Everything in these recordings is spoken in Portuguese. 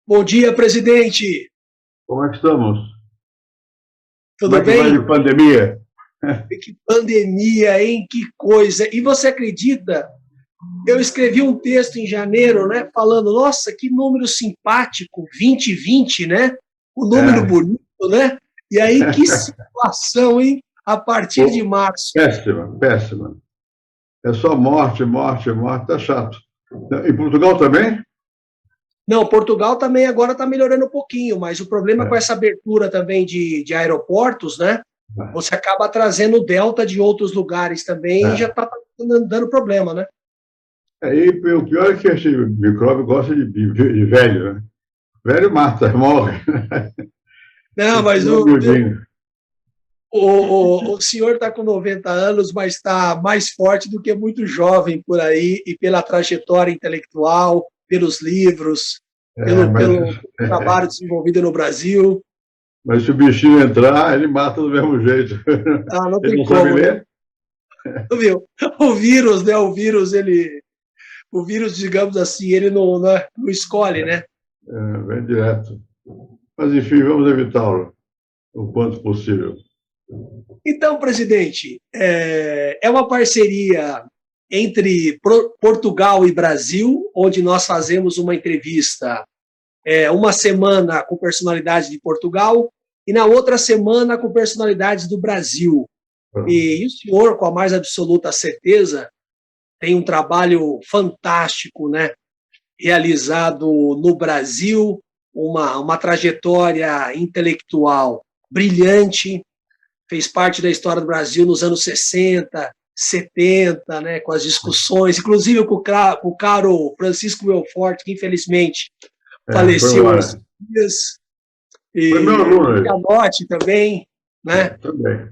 Bom dia, presidente. Como é que estamos? Como Tudo é que vai bem? de pandemia? Que pandemia, hein? Que coisa. E você acredita? Eu escrevi um texto em janeiro, né? Falando, nossa, que número simpático, 2020, né? O número É, bonito, né? E aí, que situação, hein? A partir de pô, março. péssima, péssima. É só morte, morte, morte, tá chato. Em Portugal também? Não, Portugal também agora está melhorando um pouquinho, mas o problema com É, essa abertura também de aeroportos, né? Você acaba trazendo o delta de outros lugares também e já é. está dando problema, né? E o pior é que esse micróbio gosta de velho, né? Velho mata, morre. Não, Esse mas é gordinho. o senhor está com 90 anos, mas está mais forte do que muito jovem por aí, e pela trajetória intelectual, pelos livros, É, pelo trabalho desenvolvido no Brasil. mas se o bichinho entrar, ele mata do mesmo jeito. Ah, não Ele tem não sabe como, né? ler? Viu? O vírus, né? O vírus, digamos assim, ele não escolhe, né? É, vem direto. Mas, enfim, vamos evitá-lo o quanto possível. Então, presidente, é uma parceria entre Portugal e Brasil, onde nós fazemos uma entrevista uma semana com personalidades de Portugal e na outra semana com personalidades do Brasil. E o senhor, com a mais absoluta certeza, tem um trabalho fantástico, né? Realizado no Brasil, uma trajetória intelectual brilhante, fez parte da história do Brasil nos anos 60, 70, né, com as discussões, inclusive com o caro Francisco Belfort, que infelizmente Foi faleceu esses embora. dias, Foi meu e aluno, ele. Pianotti também, né, Também.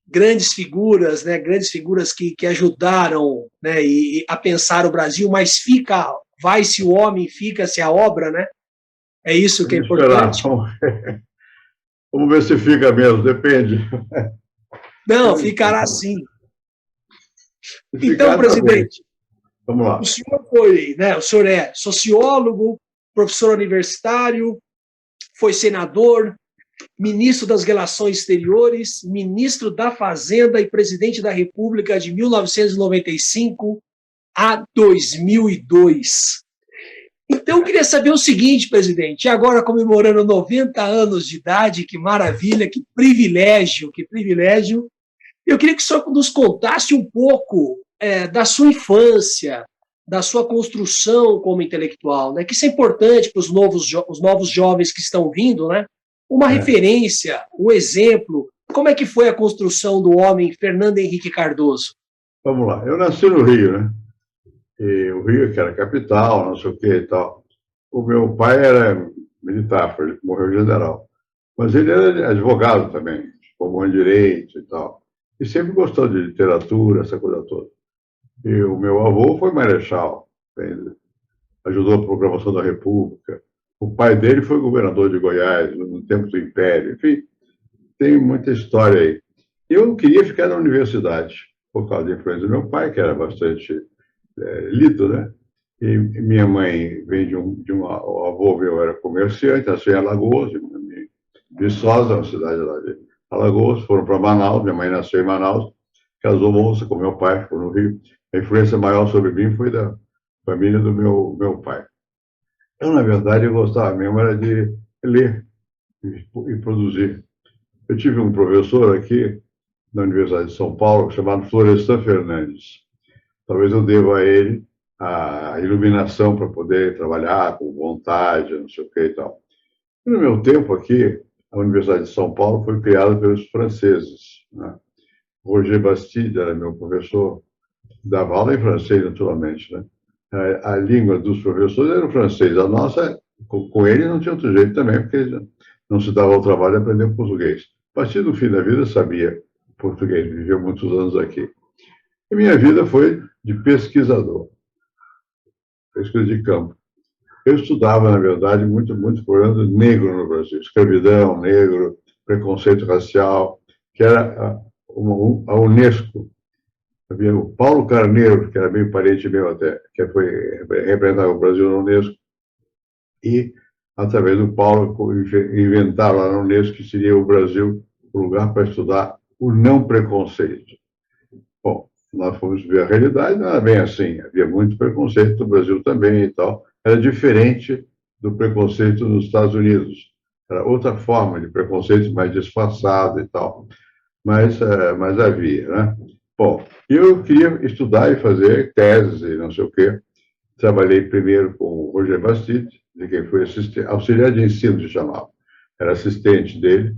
grandes figuras que ajudaram, né, a pensar o Brasil, mas vai-se o homem, fica-se a obra, né? É isso que é Vamos esperar. importante. Vamos ver se fica mesmo, depende. Não, ficará assim. Se Então, ficar, tá bem. presidente, Vamos o lá. senhor foi, né? O senhor é sociólogo, professor universitário, foi senador, ministro das Relações Exteriores, ministro da Fazenda e presidente da República de 1995 a 2002. Então, eu queria saber o seguinte, presidente, agora comemorando 90 anos de idade, que maravilha, que privilégio, que privilégio. Eu queria que o senhor nos contasse um pouco da sua infância, da sua construção como intelectual, né? Que isso é importante para os novos jovens que estão vindo, né? Uma É, referência, um exemplo. Como é que foi a construção do homem Fernando Henrique Cardoso? vamos lá. Eu nasci no Rio, né? E o Rio, que era capital, não sei o que e tal. O meu pai era militar, morreu general. Mas ele era advogado também, formou em direito e tal. E sempre gostou de literatura, essa coisa toda. E o meu avô foi marechal, ajudou a programação da República. O pai dele foi governador de Goiás no tempo do Império. Enfim, tem muita história aí. Eu não queria ficar na universidade, por causa da influência do meu pai, que era bastante lido, né? E minha mãe vem de um o avô meu era comerciante, nasceu em Alagoas, em Viçosa, uma cidade lá de Alagoas, foram para Manaus, minha mãe nasceu em Manaus, casou moça com meu pai, ficou no Rio. A influência maior sobre mim foi da família do meu pai. Eu, na verdade, eu gostava mesmo era de ler e produzir. Eu tive um professor aqui na Universidade de São Paulo chamado Florestan Fernandes. Talvez eu deva a ele a iluminação para poder trabalhar com vontade, não sei o que e tal. E no meu tempo aqui, a Universidade de São Paulo foi criada pelos franceses, né? Roger Bastide era meu professor, dava aula em francês, naturalmente, né? A língua dos professores era o francês, a nossa, com ele não tinha outro jeito também, porque ele não se dava ao trabalho de aprender português. A partir do fim da vida, sabia português, viveu muitos anos aqui. E minha vida foi de pesquisador, pesquisa de campo. Eu estudava, na verdade, muito problema negro no Brasil, escravidão, negro, preconceito racial, que era a Unesco. Havia o Paulo Carneiro, que era bem parente meu até, que foi representar o Brasil na Unesco, e através do Paulo, inventaram lá na Unesco que seria o Brasil o lugar para estudar o não preconceito. Bom, nós fomos ver a realidade, não era bem assim, havia muito preconceito no Brasil também e tal, era diferente do preconceito nos Estados Unidos, era outra forma de preconceito, mais disfarçado e tal, mas havia, né? Bom, eu queria estudar e fazer teses e não sei o quê. Trabalhei primeiro com o Roger Bastide, de quem foi auxiliar de ensino, se chamava. Era assistente dele.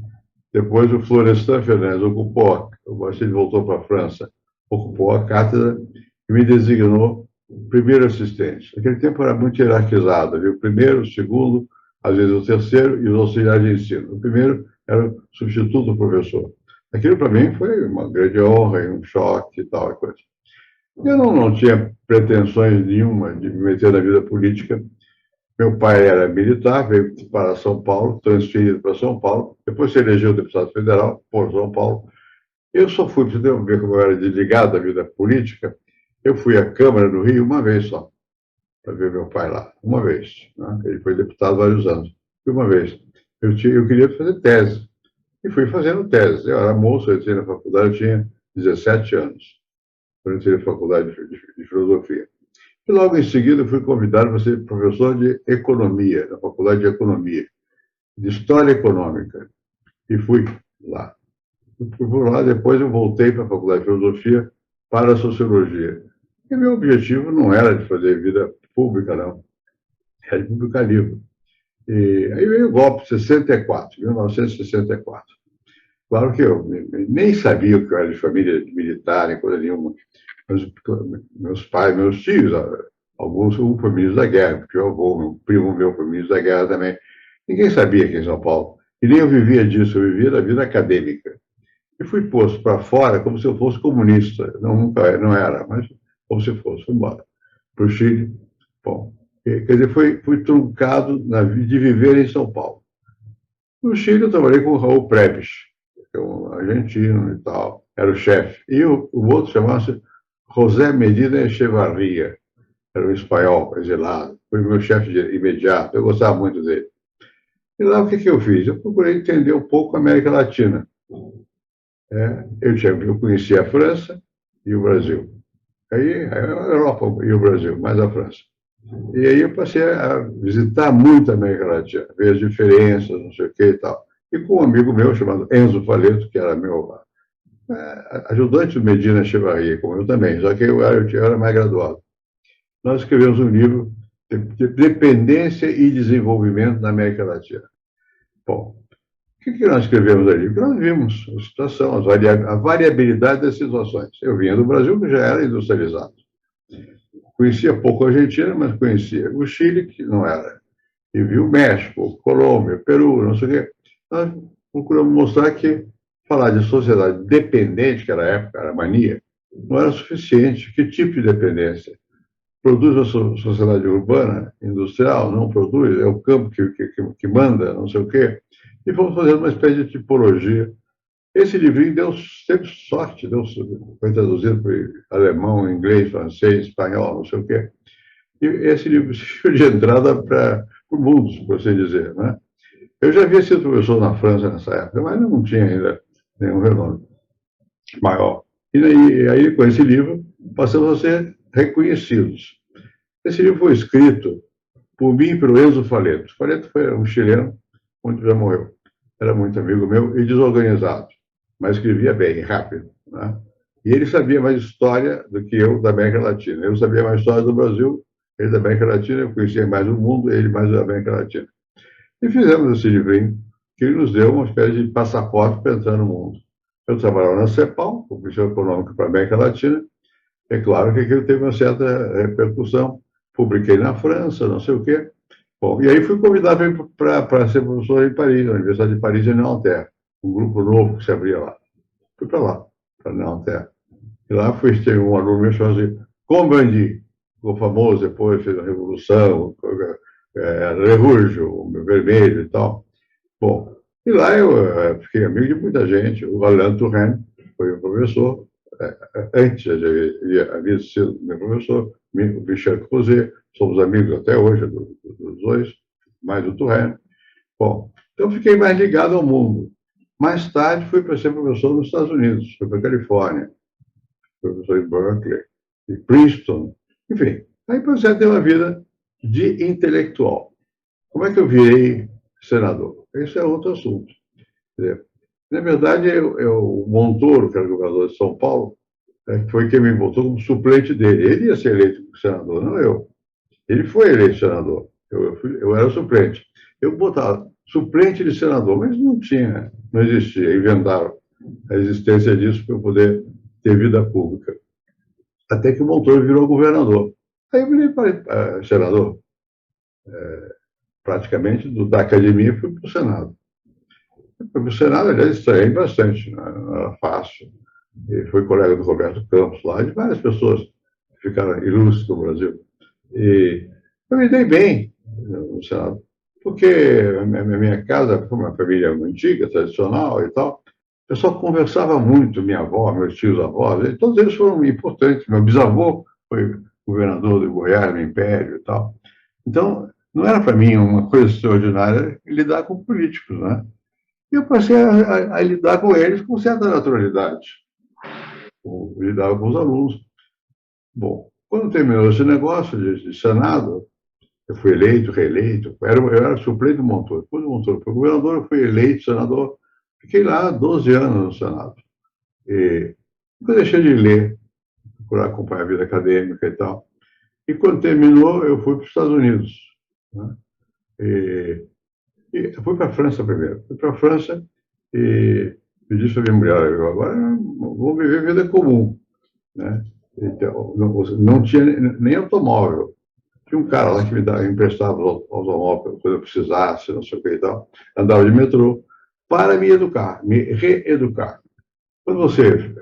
Depois o Florestan Fernandes ocupou, o Bastide voltou para a França, ocupou a cátedra e me designou primeiro assistente. Naquele tempo era muito hierarquizado, havia o primeiro, o segundo, às vezes o terceiro e os auxiliares de ensino. O primeiro era o substituto do professor. Aquilo para mim foi uma grande honra e um choque e tal e coisa. Eu não tinha pretensões nenhuma de me meter na vida política. Meu pai era militar, veio para São Paulo, transferido para São Paulo, depois se elegeu deputado federal por São Paulo. Eu só fui, para você ver como eu era desligado da vida política, eu fui à Câmara do Rio uma vez só, para ver meu pai lá, uma vez. Né? Ele foi deputado há vários anos. Fui uma vez. Eu queria fazer tese, e fui fazendo tese. Eu era moço, eu entrei na faculdade, eu tinha 17 anos, quando eu entrei na faculdade de filosofia. E logo em seguida fui convidado para ser professor de economia, na faculdade de economia, de história econômica. E fui lá. Fui por lá, depois eu voltei para a faculdade de filosofia para a sociologia. E meu objetivo não era de fazer vida pública, não. Era de publicar livro. E aí veio o golpe, 64, 1964. Claro que eu nem sabia o que eu era de família militar, nem coisa nenhuma. Meus pais, meus tios, alguns foram ministros da guerra, porque meu avô, meu primo meu foi ministro da guerra também. Ninguém sabia aqui em São Paulo. E nem eu vivia disso, eu vivia da vida acadêmica. E fui posto para fora como se eu fosse comunista. Não, nunca não era, mas como se fosse. Fui embora para o Chile. Bom, quer dizer, fui truncado de viver em São Paulo. No Chile eu trabalhei com o Raul Prebisch, que é um argentino e tal, era o chefe. E o outro chamava-se José Medina Echevarria, era um espanhol exilado, foi meu chefe imediato, eu gostava muito dele. E lá o que eu fiz? Eu procurei entender um pouco a América Latina. Eu conhecia a França e o Brasil. Aí a Europa e o Brasil, mais a França. E aí eu passei a visitar muito a América Latina, ver as diferenças, não sei o que e tal. E com um amigo meu chamado Enzo Faleto, que era meu ajudante do Medina Echevarria, como eu também, só que eu era mais graduado. Nós escrevemos um livro de dependência e desenvolvimento na América Latina. Bom, o que nós escrevemos ali? Porque nós vimos a situação, a variabilidade das situações. Eu vinha do Brasil, que já era industrializado. Conhecia pouco a Argentina, mas conhecia o Chile, que não era. E vi o México, Colômbia, Peru, não sei o quê. Nós procuramos mostrar que falar de sociedade dependente, que era a época, era a mania, não era suficiente. Que tipo de dependência? Produz a sociedade urbana, industrial? Não produz? É o campo que manda, não sei o quê. E fomos fazendo uma espécie de tipologia. Esse livrinho teve sorte, foi traduzido para alemão, inglês, francês, espanhol, não sei o quê. E esse livro serviu de entrada para o mundo, por assim dizer. Né? Eu já havia sido professor na França nessa época, mas não tinha ainda nenhum renome maior. E aí, com esse livro, passamos a ser reconhecidos. Esse livro foi escrito por mim e pelo Enzo Faleto. Faleto foi um chileno, onde já morreu. Era muito amigo meu e desorganizado, mas escrevia bem, rápido. Né? E ele sabia mais história do que eu da América Latina. Eu sabia mais história do Brasil, ele da América Latina, eu conhecia mais o mundo, ele mais da América Latina. E fizemos esse livrinho, que ele nos deu uma espécie de passaporte para entrar no mundo. Eu trabalhava na CEPAL, Comissão Econômica para a América Latina. É claro que aquilo teve uma certa repercussão. Publiquei na França, não sei o quê. Bom, e aí fui convidado para ser professor em Paris, na Universidade de Paris, em Nanterre, um grupo novo que se abria lá. Fui para lá, para Nanterre. E lá teve um aluno meu chamado assim, Combandi, ficou famoso depois, fez a Revolução, Rouge, o Vermelho e tal. Bom, e lá eu fiquei amigo de muita gente. O Alain Touraine foi o professor, antes ele havia sido meu professor, o Michel Crozet, somos amigos até hoje dos dois. mais do terreno. Bom, então fiquei mais ligado ao mundo. Mais tarde fui para ser professor nos Estados Unidos, fui para a Califórnia, fui professor em Berkeley, em Princeton, enfim. Aí comecei a ter uma vida de intelectual. Como é que eu virei senador? Esse é outro assunto. Na verdade, o Montoro, que era governador de São Paulo, foi quem me botou como suplente dele. Ele ia ser eleito senador, não eu. Ele foi eleito senador. Eu era o suplente. Eu botava suplente de senador, mas não tinha, não existia. Inventaram a existência disso para eu poder ter vida pública. Até que o Montoro virou governador. Aí eu virei senador. Praticamente da academia fui para o Senado. Fui para o Senado, aliás, estranhei bastante, não era fácil. E fui colega do Roberto Campos lá, de várias pessoas que ficaram ilustres no Brasil. E eu me dei bem no Senado, porque a minha casa foi uma família antiga, tradicional e tal. O pessoal conversava muito, minha avó, meus tios avós, e todos eles foram importantes. Meu bisavô foi governador do Goiás, no Império e tal. Então, não era para mim uma coisa extraordinária lidar com políticos, né? E eu passei a lidar com eles com certa naturalidade. Eu lidava com os alunos. Bom, quando terminou esse negócio de Senado, eu fui eleito, reeleito, eu era suplente do Montoro. Depois do Montoro foi governador, eu fui eleito senador. Fiquei lá 12 anos no Senado. E eu deixei de ler, procurar acompanhar a vida acadêmica e tal. E quando terminou, eu fui para os Estados Unidos. Né? E eu fui para a França primeiro. Fui para a França e me disse a minha mulher, eu agora vou viver vida comum. Né? Então, não tinha nem automóvel. Tinha um cara lá que me emprestava os automóveis quando eu precisasse, não sei o que e tal. Andava de metrô para me educar, me reeducar. Quando você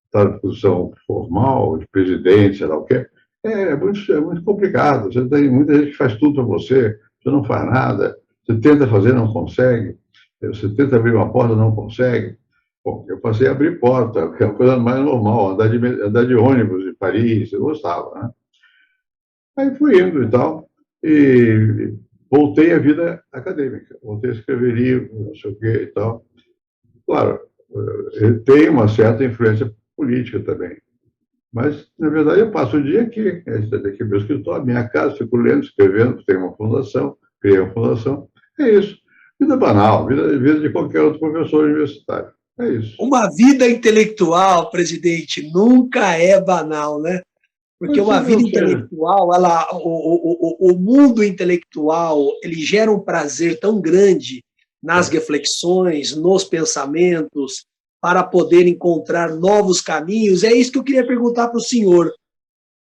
está na posição formal, de presidente, sei lá o quê, é muito complicado. Você tem muita gente que faz tudo para você, você não faz nada, você tenta fazer, não consegue, você tenta abrir uma porta, não consegue. Bom, eu passei a abrir porta, que é uma coisa mais normal, andar de ônibus em Paris, eu gostava, né? Aí fui indo e tal, e voltei à vida acadêmica, voltei a escrever livros, não sei o quê e tal. Claro, tem uma certa influência política também, mas, na verdade, eu passo o dia aqui meu escritório, minha casa, fico lendo, escrevendo, tenho uma fundação, criei uma fundação, é isso. Vida banal, vida de qualquer outro professor universitário, é isso. Uma vida intelectual, presidente, nunca é banal, né? Porque uma vida intelectual, o mundo intelectual, ele gera um prazer tão grande nas reflexões, nos pensamentos, para poder encontrar novos caminhos. É isso que eu queria perguntar para o senhor.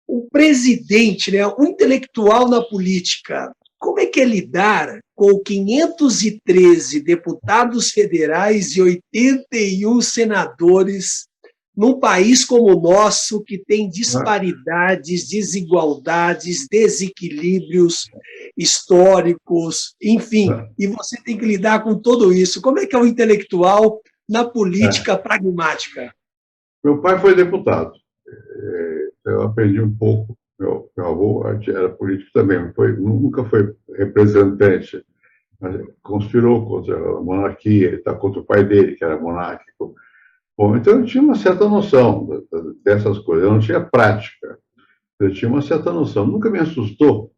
O presidente, né, o intelectual na política, como é que é lidar com 513 deputados federais e 81 senadores num país como o nosso, que tem disparidades, desigualdades, desequilíbrios históricos, enfim, e você tem que lidar com tudo isso? Como é que é o intelectual na política pragmática? Meu pai foi deputado. Eu aprendi um pouco. Meu avô era político também, nunca foi representante, mas conspirou contra a monarquia, contra o pai dele, que era monárquico. Bom, então eu tinha uma certa noção dessas coisas, eu não tinha prática, eu tinha uma certa noção. Nunca me assustou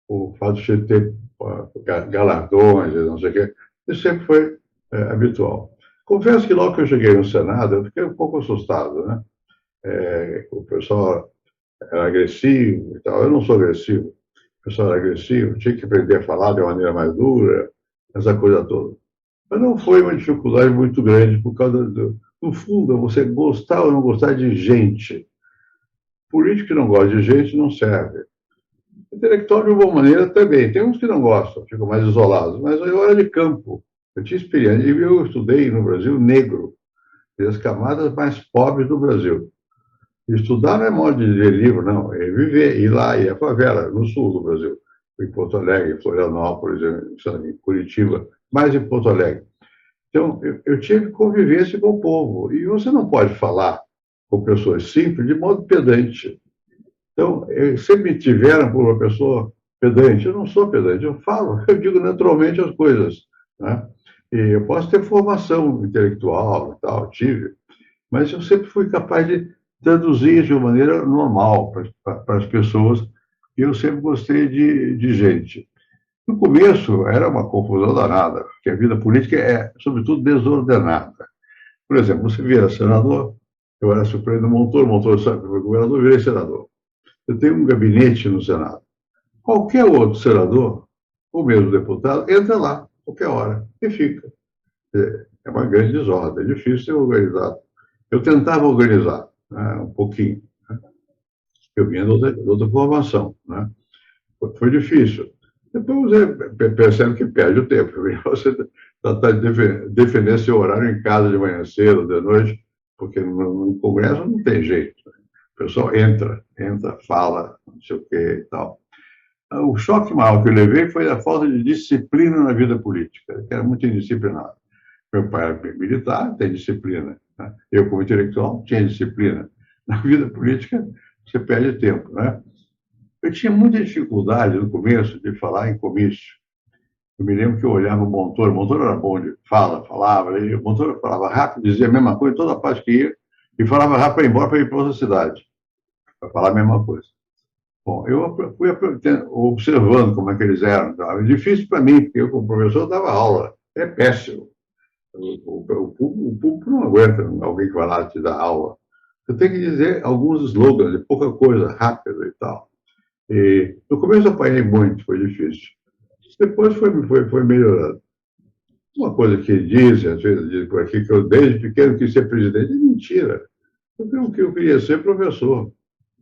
o fato de ter galardões, não sei o quê, isso sempre foi habitual. Confesso que logo que eu cheguei no Senado, eu fiquei um pouco assustado, né? O pessoal era agressivo e tal, eu não sou agressivo, o pessoal era agressivo, tinha que aprender a falar de uma maneira mais dura, essa coisa toda. Mas não foi uma dificuldade muito grande por causa no fundo, você gostar ou não gostar de gente. Político que não gosta de gente não serve. Intelectual, de alguma maneira, também. Tem uns que não gostam, ficam mais isolados. Mas eu era de campo. Eu tinha experiência. Eu estudei no Brasil negro, das camadas mais pobres do Brasil. Estudar não é modo de ler livro, não. É viver, ir lá, ir à favela, no sul do Brasil. Em Porto Alegre, em Florianópolis, em Curitiba, mais em Porto Alegre. Então, eu tive convivência com o povo. E você não pode falar com pessoas simples de modo pedante. Então, sempre me tiveram por uma pessoa pedante. Eu não sou pedante, eu falo, eu digo naturalmente as coisas, né? E eu posso ter formação intelectual e tal, tive, mas eu sempre fui capaz de traduzir de uma maneira normal para as pessoas, e eu sempre gostei de gente. No começo era uma confusão danada, porque a vida política é, sobretudo, desordenada. Por exemplo, você vira senador, eu era suplente do Montoro, Montoro foi governador, virei senador. Eu tenho um gabinete no Senado. Qualquer outro senador, ou mesmo deputado, entra lá, qualquer hora, e fica. É uma grande desordem, é difícil ser organizado. Eu tentava organizar, né, um pouquinho. Né? Eu vinha de outra formação. Né? Foi difícil. Depois você percebe que perde o tempo. Você tratar de defender seu horário em casa de manhã cedo, de noite, porque no Congresso não tem jeito. O pessoal entra, fala, não sei o quê e tal. O choque maior que eu levei foi a falta de disciplina na vida política, que era muito indisciplinado. Meu pai era militar, tem disciplina. Né? Eu, como intelectual, tinha disciplina. Na vida política, você perde tempo. Né? Eu tinha muita dificuldade no começo de falar em comício. Eu me lembro que eu olhava o Montoro era bom de falava, e o Montoro falava rápido, dizia a mesma coisa, toda parte que ia, e falava rápido para ir embora, para ir para outra cidade, para falar a mesma coisa. Bom, eu fui observando como é que eles eram. É difícil para mim, porque eu, como professor, dava aula. É péssimo. O público não aguenta alguém que vai lá te dar aula. Você tem que dizer alguns slogans, de pouca coisa, rápido e tal. E no começo eu apanhei muito, foi difícil. Depois foi melhorando. Uma coisa que dizem, às vezes, dizem por aqui, que eu desde pequeno quis ser presidente, é mentira. Eu queria ser professor.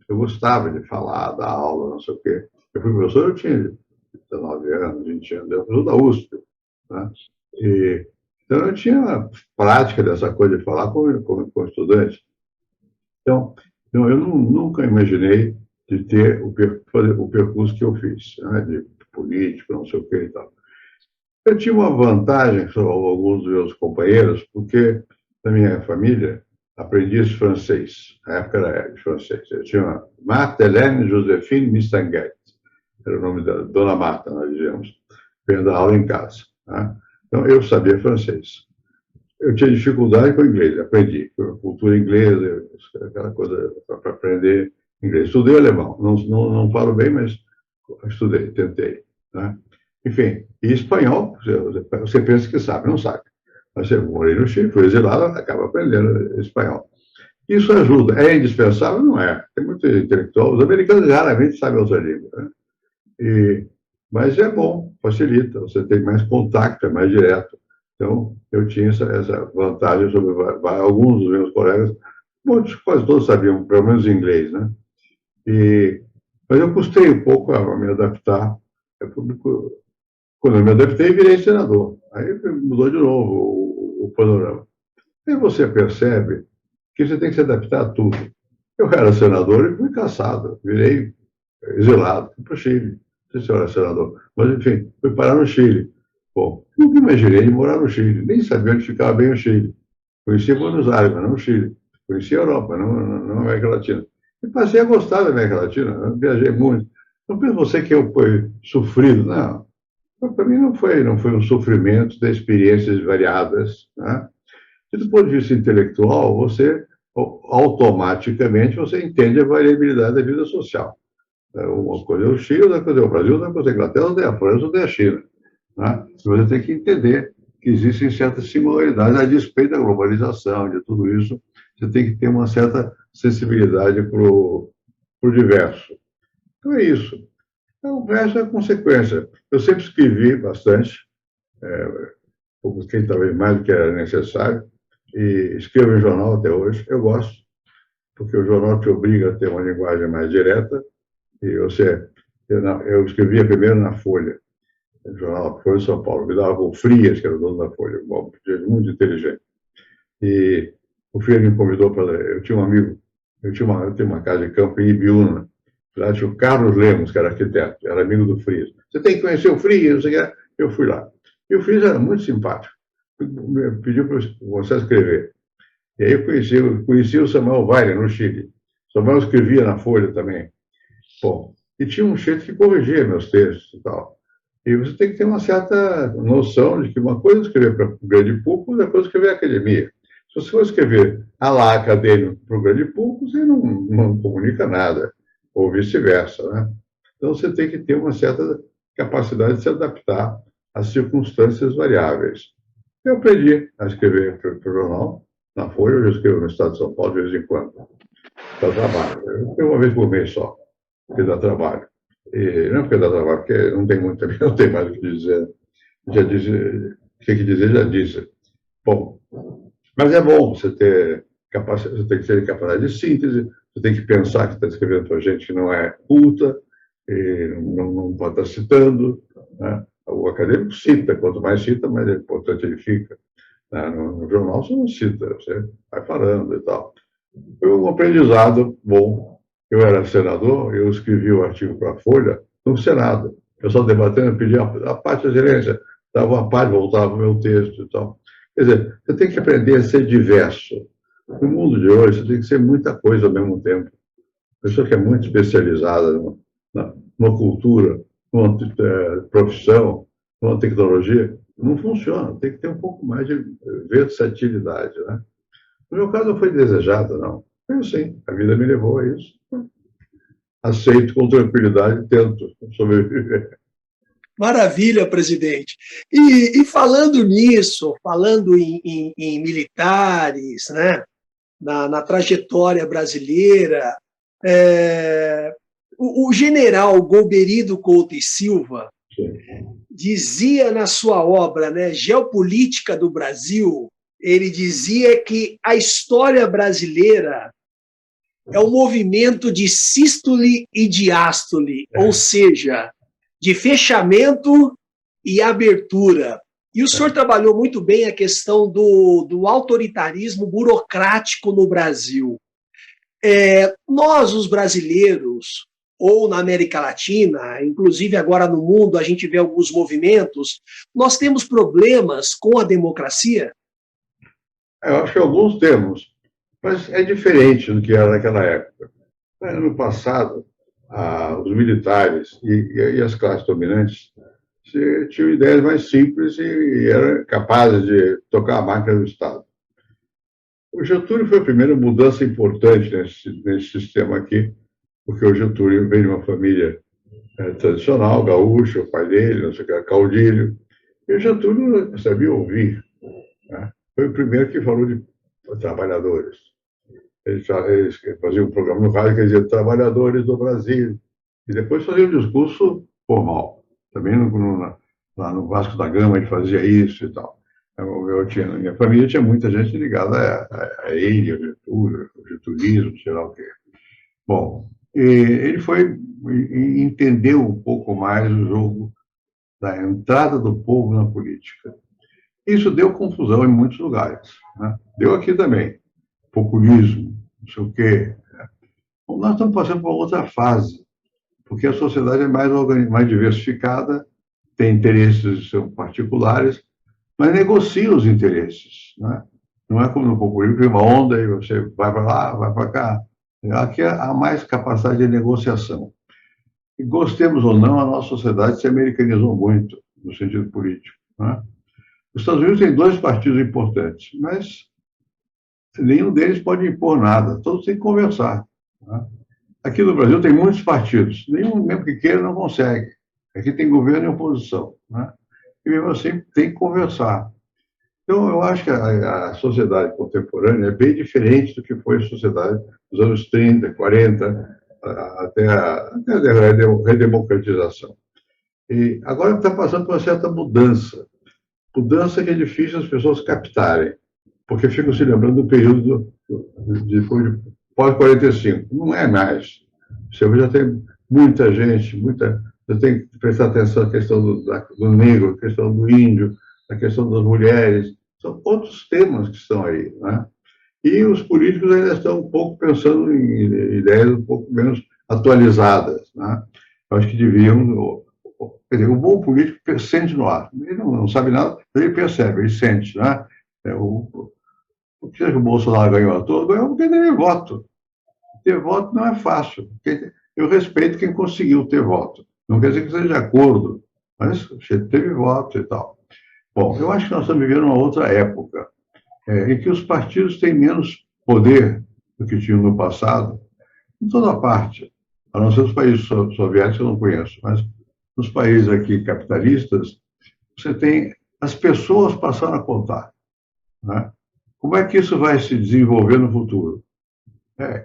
Eu gostava de falar, dar aula, não sei o quê. Eu fui professor, eu tinha 19 anos, 20 anos, eu fui da USP. Né? E, então, eu tinha prática dessa coisa de falar com estudantes. Então, eu nunca imaginei de ter fazer o percurso que eu fiz, né? De político, não sei o quê e tal. Eu tinha uma vantagem sobre alguns dos meus companheiros, porque na minha família aprendi francês. Na época era de francês. Eu tinha Marthe Hélène Joséphine Missanguet, era o nome da Dona Marta, nós dizíamos, vendo a aula em casa. Né? Então, eu sabia francês. Eu tinha dificuldade com o inglês, aprendi. Cultura inglesa, aquela coisa para aprender inglês. Estudei alemão, não falo bem, mas estudei, tentei. Né? Enfim, e espanhol, você pensa que sabe, não sabe. Mas eu morei no Chile, fui exilado, acaba aprendendo espanhol. Isso ajuda. É indispensável? Não é. Tem muito intelectual. Os americanos raramente sabem outra língua. Né? Mas é bom, facilita. Você tem mais contato, é mais direto. Então, eu tinha essa vantagem sobre alguns dos meus colegas. Muitos, quase todos sabiam, pelo menos inglês. Né? Mas eu custei um pouco a me adaptar. Quando eu me adaptei, virei senador. Aí mudou de novo o panorama. Aí você percebe que você tem que se adaptar a tudo. Eu era senador e fui caçado, virei exilado, fui para o Chile. Não sei se eu era senador, mas enfim, fui parar no Chile. Bom, nunca imaginei morar no Chile, nem sabia onde ficava bem o Chile. Conhecia Buenos Aires, mas não o Chile. Conhecia a Europa, não a América Latina. E passei a gostar da América Latina, eu viajei muito. Não pensa você que eu fui sofrido, não. Para mim não foi um sofrimento de experiências variadas. Né? E do ponto de vista intelectual, você automaticamente você entende a variabilidade da vida social. Uma coisa é o Chile, outra coisa é o Brasil, outra coisa é a Inglaterra, outra é a França, outra é a China. Né? Você tem que entender que existem certas similaridades, a despeito da globalização, de tudo isso, você tem que ter uma certa sensibilidade para o diverso. Então é isso. Então, o resto é consequência. Eu sempre escrevi bastante, busquei talvez mais do que era necessário, e escrevo em jornal até hoje. Eu gosto, porque o jornal te obriga a ter uma linguagem mais direta. E eu escrevia primeiro na Folha, no jornal Folha de São Paulo. Me dava com o Frias, que era o dono da Folha, muito inteligente. E o Frias me convidou para ler. Eu tinha um amigo, eu tenho uma casa de campo em Ibiúna. Lá tinha o Carlos Lemos, que era arquiteto, era amigo do Frias. Você tem que conhecer o Frias, não sei o que. Eu fui lá. E o Frias era muito simpático. Pediu para você escrever. E aí eu conheci o Samuel Weiner, no Chile. Samuel escrevia na Folha também. Bom, e tinha um jeito que corrigia meus textos e tal. E você tem que ter uma certa noção de que uma coisa é escrever para o grande público, outra coisa é escrever academia. Se você for escrever a lá acadêmico para o grande público, você não comunica nada, ou vice-versa, né? Então, você tem que ter uma certa capacidade de se adaptar às circunstâncias variáveis. Eu aprendi a escrever para o jornal, na Folha, eu escrevo no Estado de São Paulo de vez em quando, dá trabalho. Eu escrevo uma vez por mês só, porque dá trabalho. E não é porque dá trabalho, porque não tem muito, não tem mais o que dizer. Já disse, o que dizer, já disse. Bom, mas é bom você ter capacidade, você tem que ter capacidade de síntese, você tem que pensar que está escrevendo para gente que não é culta, e não pode estar citando, né? O acadêmico cita, quanto mais cita, mais importante ele fica. Né? No jornal você não cita, você vai falando e tal. Foi um aprendizado bom. Eu era senador, eu escrevi o artigo para a Folha no Senado. O pessoal debatendo, pedia a parte da gerência, dava uma parte, voltava o meu texto e tal. Quer dizer, você tem que aprender a ser diverso. No mundo de hoje, você tem que ser muita coisa ao mesmo tempo. A pessoa que é muito especializada numa cultura, numa profissão, numa tecnologia, não funciona. Tem que ter um pouco mais de versatilidade, né? No meu caso, não foi desejado, não. Foi assim, a vida me levou a isso. Aceito com tranquilidade e tento sobreviver. Maravilha, presidente. E falando nisso, falando em militares, né, na trajetória brasileira, o general Golbery Couto e Silva dizia na sua obra, né, Geopolítica do Brasil, ele dizia que a história brasileira é um movimento de sístole e diástole, ou seja, de fechamento e abertura. E o senhor trabalhou muito bem a questão do autoritarismo burocrático no Brasil. Nós, os brasileiros, ou na América Latina, inclusive agora no mundo, a gente vê alguns movimentos, nós temos problemas com a democracia? Eu acho que alguns temos, mas é diferente do que era naquela época. No passado, os militares e as classes dominantes tinham ideias mais simples e eram capazes de tocar a máquina do Estado. O Getúlio foi a primeira mudança importante nesse sistema aqui, porque o Getúlio veio de uma família tradicional, gaúcha, o pai dele, não sei o que, caudilho, e o Getúlio sabia ouvir. Né? Foi o primeiro que falou de trabalhadores. Eles faziam um programa no rádio que dizia trabalhadores do Brasil, e depois fazia um discurso formal. Também lá no Vasco da Gama ele fazia isso e tal. Minha família tinha muita gente ligada a ele, ao Getúlio, ao getulismo, sei lá o quê. Bom, ele entendeu um pouco mais o jogo da entrada do povo na política. Isso deu confusão em muitos lugares. Né? Deu aqui também. Populismo, não sei o quê. Bom, nós estamos passando por outra fase, porque a sociedade é mais diversificada, tem interesses particulares, mas negocia os interesses. Né? Não é como no populismo, que uma onda e você vai para lá, vai para cá. Aqui há mais capacidade de negociação. E gostemos ou não, a nossa sociedade se americanizou muito, no sentido político. Né? Os Estados Unidos tem 2 partidos importantes, mas nenhum deles pode impor nada, todos têm que conversar. Né? Aqui no Brasil tem muitos partidos, nenhum, mesmo que queira, não consegue. Aqui tem governo e oposição. Né? E mesmo assim tem que conversar. Então, eu acho que a sociedade contemporânea é bem diferente do que foi a sociedade dos anos 30, 40, até a redemocratização. E agora está passando por uma certa mudança. Mudança que é difícil as pessoas captarem, porque ficam se lembrando do período de pós-45. Não é mais. Você já tem muita gente, você tem que prestar atenção na questão do negro, a questão do índio, a questão das mulheres. São outros temas que estão aí. Né? E os políticos ainda estão um pouco pensando em ideias um pouco menos atualizadas. Né? Eu acho que deviam... Quer dizer, o bom político sente no ar. Ele não sabe nada, mas ele percebe, ele sente. Né? Por que o Bolsonaro ganhou a todos? Ganhou porque teve voto. Ter voto não é fácil. Eu respeito quem conseguiu ter voto. Não quer dizer que seja de acordo, mas teve voto e tal. Bom, eu acho que nós estamos vivendo uma outra época, em que os partidos têm menos poder do que tinham no passado, em toda parte. A não ser os países soviéticos, eu não conheço, mas nos países aqui capitalistas, você tem as pessoas passando a contar, né? Como é que isso vai se desenvolver no futuro?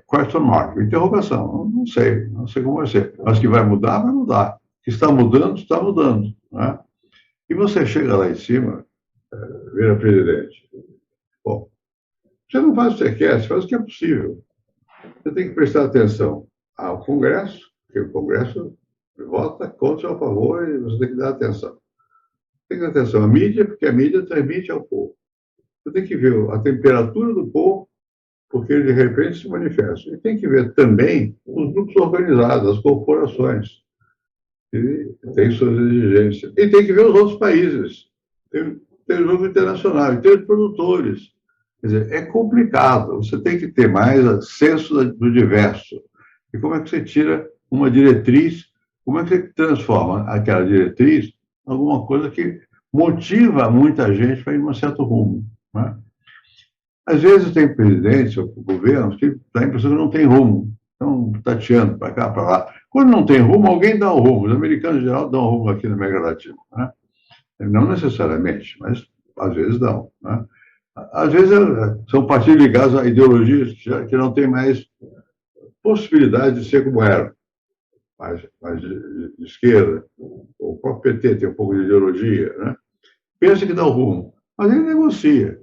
Question mark, interrogação. Não sei, não sei como vai ser. Mas que vai mudar, vai mudar. Que está mudando, né? E você chega lá em cima, vira presidente. Bom, você não faz o que você quer, você faz o que é possível. Você tem que prestar atenção ao Congresso, porque o Congresso vota contra ou a favor e você tem que dar atenção. Tem que dar atenção à mídia, porque a mídia transmite ao povo. Você tem que ver a temperatura do povo, porque ele, de repente, se manifesta. E tem que ver também os grupos organizados, as corporações, que têm suas exigências. E tem que ver os outros países. Tem o jogo internacional, e tem os produtores. Quer dizer, é complicado. Você tem que ter mais senso do diverso. E como é que você tira uma diretriz, como é que você transforma aquela diretriz em alguma coisa que motiva muita gente para ir em um certo rumo, né? Às vezes tem presidentes ou governos que dá a impressão que não tem rumo, estão tateando para cá, para lá. Quando não tem rumo, alguém dá o rumo. Os americanos, em geral, dão o rumo aqui na América Latina, né? Não necessariamente, mas às vezes dão, né? Às vezes são partidos ligados a ideologias que não têm mais possibilidade de ser como eram, mais de esquerda. O próprio PT tem um pouco de ideologia, né? Pensa que dá o rumo, mas ele negocia.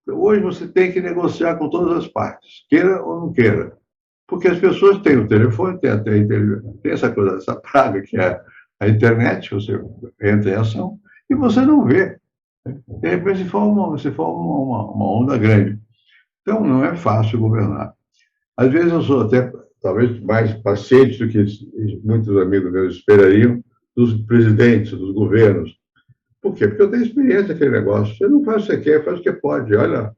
Hoje você tem que negociar com todas as partes, queira ou não queira. Porque as pessoas têm o telefone, tem essa coisa, essa praga que é a internet, você entra em ação e você não vê. De repente se forma uma onda grande. Então não é fácil governar. Às vezes eu sou até, talvez, mais paciente do que muitos amigos meus esperariam dos presidentes, dos governos. Por quê? Porque eu tenho experiência naquele negócio. Você não faz o que você quer, faz o que pode. Olha,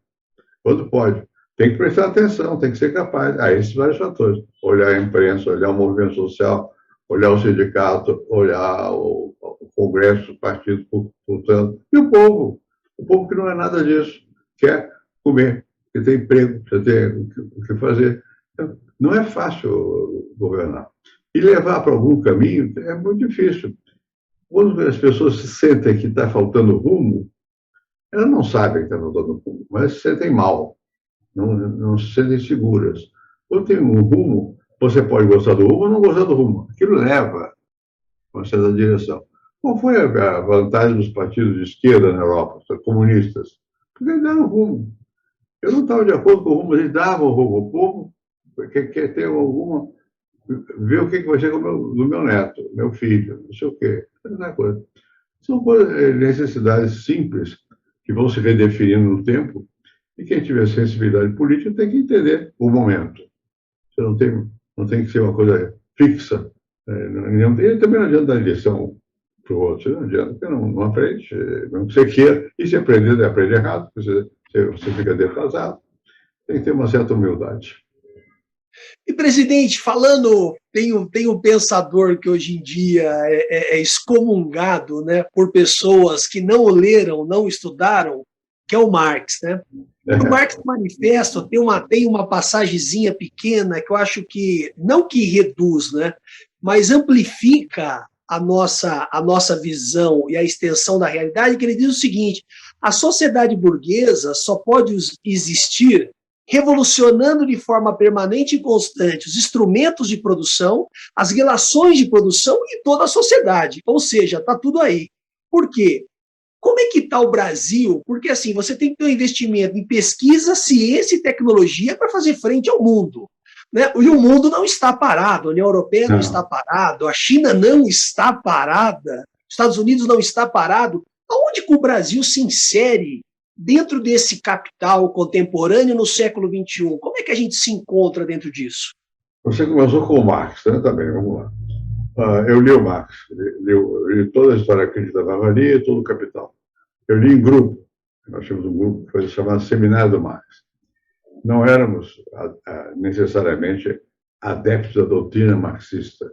quando pode. Tem que prestar atenção, tem que ser capaz. Esses vários fatores. Olhar a imprensa, olhar o movimento social, olhar o sindicato, olhar o Congresso, os partidos lutando. E o povo. O povo que não é nada disso. Quer comer, que tem emprego, que tem o que fazer. Então, não é fácil governar. E levar para algum caminho é muito difícil. Quando as pessoas se sentem que está faltando rumo, elas não sabem que está faltando rumo, mas se sentem mal, não se sentem seguras. Quando tem um rumo, você pode gostar do rumo ou não gostar do rumo. Aquilo leva a uma certa direção. Qual foi a vantagem dos partidos de esquerda na Europa, os comunistas? Porque eles deram rumo. Eu não estava de acordo com o rumo, eles davam o rumo. O povo quer ter alguma... ver o que vai ser do meu neto, meu filho, não sei o quê. São necessidades simples que vão se redefinindo no tempo e quem tiver sensibilidade política tem que entender o momento. Você não tem que ser uma coisa fixa. E também não adianta dar lição para o outro. Não adianta, porque não aprende, não que você queira. E se aprender, aprende errado, você fica defasado. Tem que ter uma certa humildade. E, presidente, falando, tem um pensador que hoje em dia é excomungado, né, por pessoas que não leram, não estudaram, que é o Marx, né? O Marx Manifesto tem uma passagenzinha pequena que eu acho que, não que reduz, né, mas amplifica a nossa visão e a extensão da realidade, que ele diz o seguinte: a sociedade burguesa só pode existir revolucionando de forma permanente e constante os instrumentos de produção, as relações de produção e toda a sociedade. Ou seja, está tudo aí. Por quê? Como é que está o Brasil? Porque assim, você tem que ter um investimento em pesquisa, ciência e tecnologia para fazer frente ao mundo, né? E o mundo não está parado, a União Europeia não está parado, a China não está parada, os Estados Unidos não está parado. Aonde que o Brasil se insere dentro desse capital contemporâneo no século XXI? Como é que a gente se encontra dentro disso? Você começou com o Marx, né? Tá bem, vamos lá. Eu li o Marx, li toda a história crítica da Bavaria, todo o Capital. Eu li em grupo, nós tínhamos um grupo que foi chamado Seminário do Marx. Não éramos necessariamente adeptos da doutrina marxista.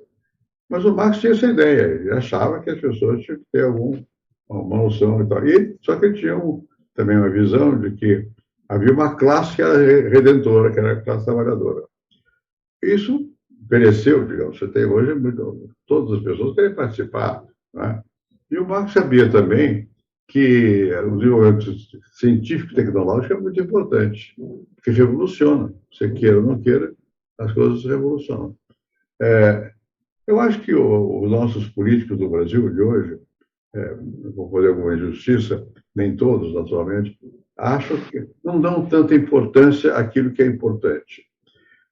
Mas o Marx tinha essa ideia, ele achava que as pessoas tinham que ter uma noção e tal. Só que ele tinha também uma visão de que havia uma classe que era redentora, que era a classe trabalhadora. Isso pereceu, digamos. Você tem hoje, todas as pessoas querem participar. Né? E o Marx sabia também que o desenvolvimento científico e tecnológico é muito importante, porque revoluciona. Você queira ou não queira, as coisas revolucionam. Eu acho que os nossos políticos do Brasil de hoje, vou fazer alguma injustiça, nem todos, naturalmente, acham que não dão tanta importância àquilo que é importante.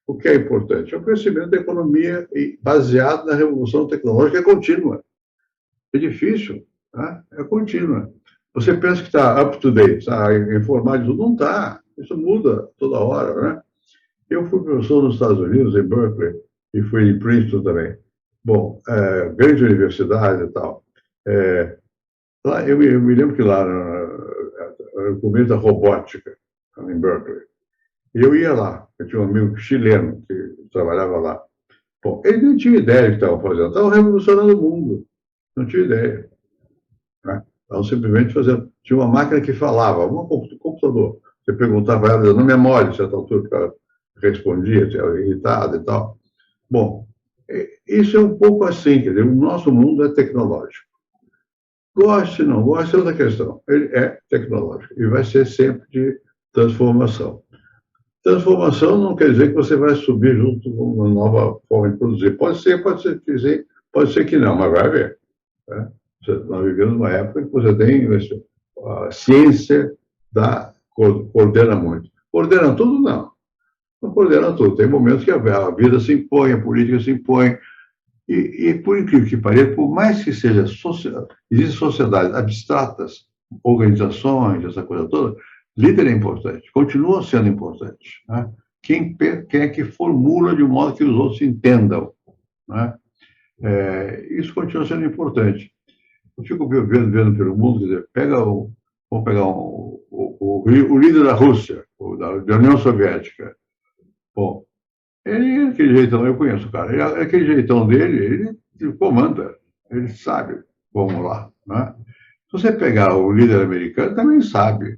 O que é importante? É o crescimento da economia baseado na revolução tecnológica contínua. É difícil, tá? É contínua. Você pensa que está up-to-date, está informado, não está. Isso muda toda hora, né? Eu fui professor nos Estados Unidos, em Berkeley, e fui em Princeton também. Bom, grande universidade e tal. Lá, eu me lembro que lá, no começo da robótica, em Berkeley, eu ia lá, eu tinha um amigo chileno que trabalhava lá. Bom, ele nem tinha ideia do que estavam fazendo, estavam revolucionando o mundo, não tinha ideia. Né? Estavam simplesmente fazendo. Tinha uma máquina que falava, um computador. Você perguntava a ela, não memória, a certa altura, que ela respondia, estava irritada e tal. Bom, isso é um pouco assim, quer dizer, o nosso mundo é tecnológico. Goste, não goste, é outra questão. Ele é tecnológico e vai ser sempre de transformação. Transformação não quer dizer que você vai subir junto com uma nova forma de produzir. Pode ser que sim, pode ser que não, mas vai haver. Né? Nós vivemos uma época que você tem a ciência coordena muito. Coordena tudo? Não. Não coordena tudo. Tem momentos que a vida se impõe, a política se impõe. E por incrível que pareça, por mais que seja existem sociedades abstratas, organizações, essa coisa toda, líder é importante, continua sendo importante. Né? Quem é que formula de um modo que os outros entendam. Né? Isso continua sendo importante. Eu fico vendo pelo mundo, quer dizer, vamos pegar o líder da Rússia, da União Soviética. Bom, ele, aquele jeitão, eu conheço o cara, aquele jeitão dele, ele comanda, ele sabe, vamos lá. Né? Se você pegar o líder americano, também sabe,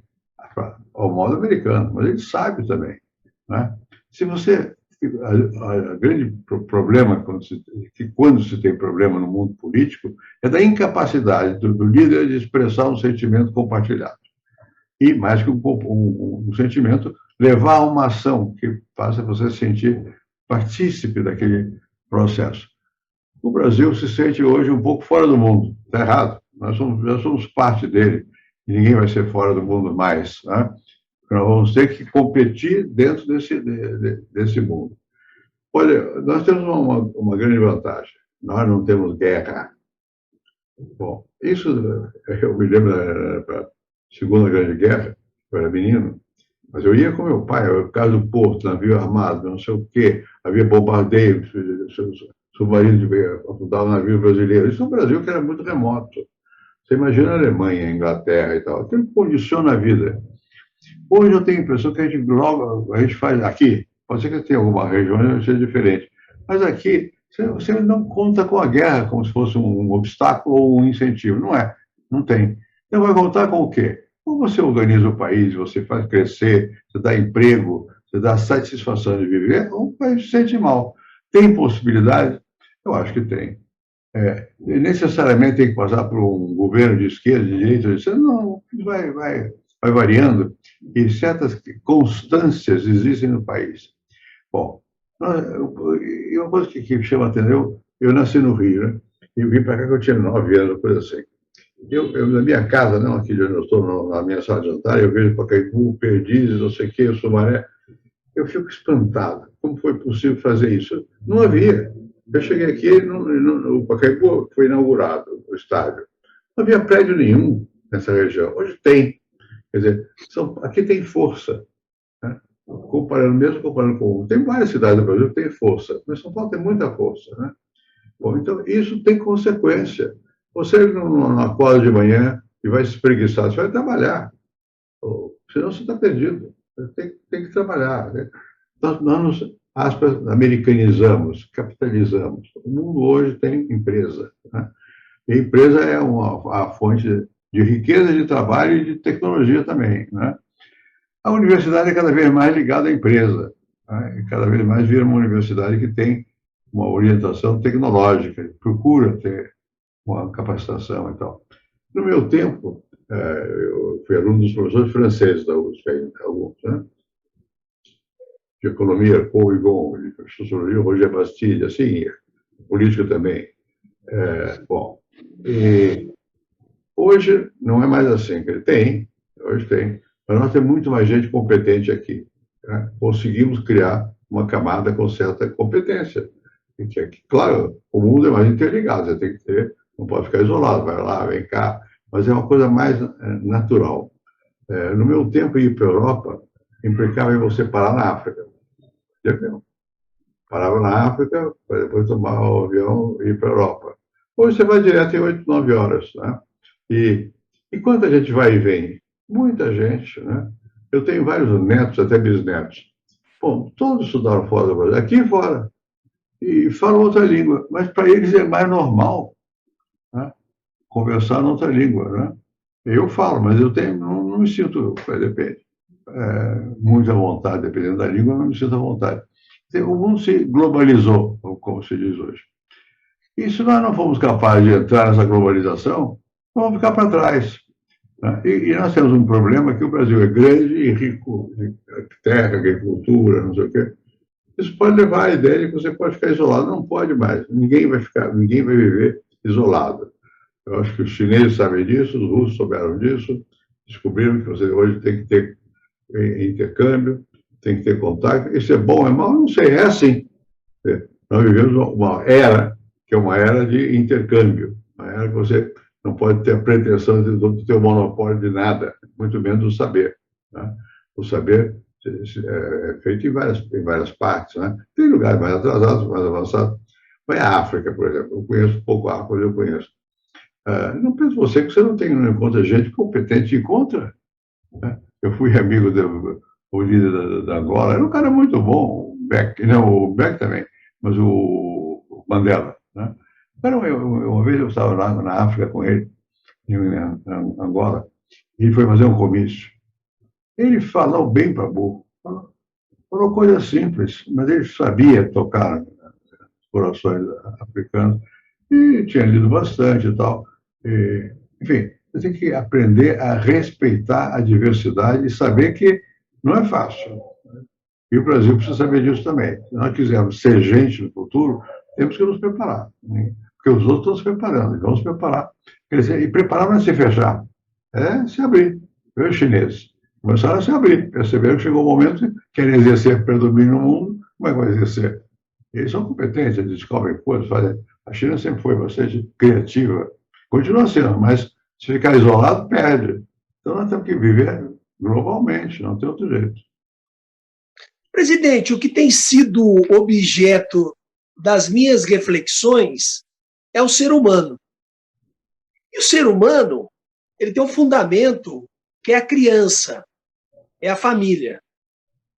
ao modo americano, mas ele sabe também. Né? Se você. O grande problema, quando se tem problema no mundo político, é da incapacidade do líder de expressar um sentimento compartilhado. E, mais que um sentimento, levar a uma ação que faça você se sentir partícipe daquele processo. O Brasil se sente hoje um pouco fora do mundo. Está errado. Nós somos parte dele. E ninguém vai ser fora do mundo mais. Né? Nós vamos ter que competir dentro desse mundo. Olha, nós temos uma grande vantagem. Nós não temos guerra. Bom, isso eu me lembro da Segunda Grande Guerra, eu era menino, mas eu ia com meu pai, por causa do porto, navio armado, não sei o quê, havia bombardeio, submarino afundavam navio brasileiro. Isso no Brasil que era muito remoto. Você imagina a Alemanha, a Inglaterra e tal. Aquilo condiciona a vida. Hoje eu tenho a impressão que a gente faz aqui, pode ser que tenha alguma região que seja diferente, mas aqui você não conta com a guerra como se fosse um obstáculo ou um incentivo. Não é, não tem. Então vai contar com o quê? Ou você organiza o país, você faz crescer, você dá emprego, você dá satisfação de viver, ou o país se sente mal. Tem possibilidade? Eu acho que tem. Necessariamente tem que passar por um governo de esquerda, de direita, não, vai variando, e certas constâncias existem no país. Bom, e uma coisa que me chama a atenção, eu nasci no Rio, né? E vim para cá que eu tinha 9 anos, coisa assim. Na minha casa, não aqui onde eu estou, na minha sala de jantar, eu vejo Pacaembu, Perdizes, não sei o quê, Sumaré. Eu fico espantado. Como foi possível fazer isso? Não havia. Eu cheguei aqui, o Pacaembu foi inaugurado, o estádio. Não havia prédio nenhum nessa região. Hoje tem. Quer dizer, aqui tem força. Né? Comparando com. Tem várias cidades do Brasil que têm força, mas São Paulo tem muita força. Né? Bom, então, isso tem consequência. Você não acorda de manhã e vai se espreguiçar, você vai trabalhar. Senão você está perdido. Você tem que trabalhar. Né? aspas, americanizamos, capitalizamos. O mundo hoje tem empresa, né? E a empresa é a fonte de riqueza, de trabalho e de tecnologia também, né? A universidade é cada vez mais ligada à empresa, né? E cada vez mais vira uma universidade que tem uma orientação tecnológica, procura ter uma capacitação e tal. No meu tempo, eu fui aluno dos professores franceses da USP, alguns, né? De economia, Paul Igon, de sociologia, Roger Bastille, assim, política também. Bom, e hoje não é mais assim, hoje tem, mas nós temos muito mais gente competente aqui, né? Conseguimos criar uma camada com certa competência. Claro, o mundo é mais interligado, você tem que ter, não pode ficar isolado, vai lá, vem cá, mas é uma coisa mais natural. No meu tempo, ir para a Europa implicava em você parar na África. Entendeu? Parava na África, para depois tomar o avião e ir para a Europa. Hoje você vai direto em 8, 9 horas, né? E quanta gente vai e vem? Muita gente, né? Eu tenho vários netos, até bisnetos. Bom, todos estudaram fora do Brasil, aqui fora. E falam outra língua, mas para eles é mais normal, né? Conversar em outra língua, né? Eu falo, mas eu não me sinto, depende, muito à vontade, dependendo da língua, eu não me sinto à vontade. O mundo se globalizou, como se diz hoje. E se nós não formos capazes de entrar nessa globalização, nós vamos ficar para trás, né? E nós temos um problema que o Brasil é grande e rico de terra, agricultura, não sei o quê. Isso pode levar à ideia de que você pode ficar isolado. Não pode mais. Ninguém vai viver isolado. Eu acho que os chineses sabem disso, os russos souberam disso, descobriram que você hoje tem que ter intercâmbio, tem que ter contato. Isso é bom, é mal? Não sei, é assim. Nós vivemos uma era, que é uma era de intercâmbio, uma era que você não pode ter a pretensão de ter o monopólio de nada, muito menos do saber, né? O saber é feito em várias partes, né? Tem lugares mais atrasados, mais avançados. Vai à África, por exemplo. Eu conheço pouco a África, mas eu conheço. Não pense você que você não tem, não encontra gente competente, encontra, né? Eu fui amigo do líder da Angola, era um cara muito bom, o Beck, não, o Beck também, mas o Mandela, né? Uma vez eu estava lá na África com ele, em Angola, e ele foi fazer um comício. Ele falou bem para burro, falou coisa simples, mas ele sabia tocar nos corações africanos e tinha lido bastante e tal. Enfim, você tem que aprender a respeitar a diversidade e saber que não é fácil. E o Brasil precisa saber disso também. Se nós quisermos ser gente no futuro, temos que nos preparar, né? Porque os outros estão se preparando, e vamos se preparar. Quer dizer, e preparar não é se fechar, é se abrir. Os chineses começaram a se abrir, perceberam que chegou o momento que querem exercer predomínio no mundo, como é que vai exercer? Eles são competentes, eles descobrem coisas, fazem. A China sempre foi bastante criativa, continua sendo, mas se ficar isolado, perde. Então nós temos que viver globalmente, não tem outro jeito. Presidente, o que tem sido objeto das minhas reflexões é o ser humano. E o ser humano, ele tem um fundamento que é a criança, é a família.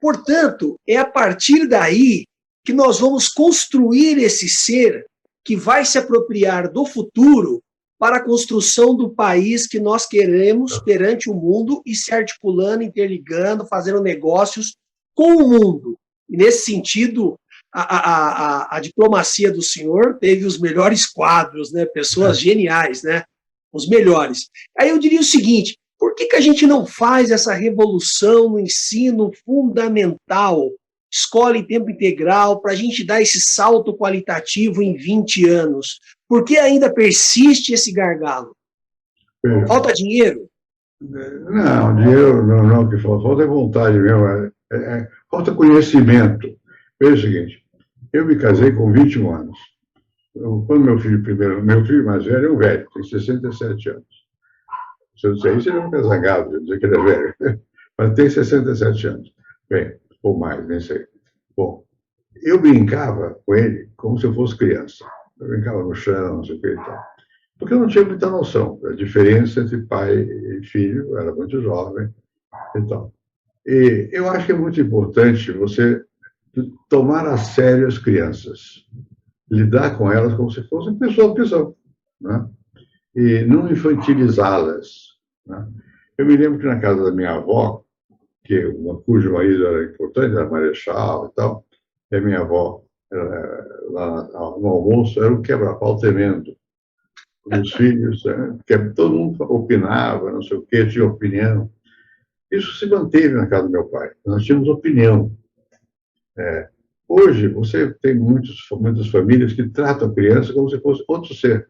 Portanto, é a partir daí que nós vamos construir esse ser que vai se apropriar do futuro para a construção do país que nós queremos perante o mundo e se articulando, interligando, fazendo negócios com o mundo. E, nesse sentido, a diplomacia do senhor teve os melhores quadros, né? Pessoas geniais, né? Os melhores. Aí eu diria o seguinte, por que a gente não faz essa revolução no ensino fundamental, escola em tempo integral, para a gente dar esse salto qualitativo em 20 anos? Por que ainda persiste esse gargalo? Falta dinheiro? Não, dinheiro não, que falta é vontade mesmo, falta conhecimento. Veja o seguinte, eu me casei com 21 anos. Quando meu filho mais velho é um velho, tem 67 anos. Se eu disser isso, ele é um casagado, eu dizer que ele é velho. Mas tem 67 anos. Bem, ou mais, nem sei. Bom, eu brincava com ele como se eu fosse criança. Eu brincava no chão, não sei o que e tal. Porque eu não tinha muita noção da diferença entre pai e filho, eu era muito jovem e tal. E eu acho que é muito importante você tomar a sério as crianças, lidar com elas como se fossem pessoas que são, né? E não infantilizá-las, né? Eu me lembro que na casa da minha avó, cujo marido era importante, era marechal e tal, e a minha avó, lá no almoço, era um quebra-pau tremendo. Os filhos, né? Que todo mundo opinava, não sei o quê, tinha opinião. Isso se manteve na casa do meu pai. Nós tínhamos opinião. Hoje, você tem muitas famílias que tratam a criança como se fosse outro ser.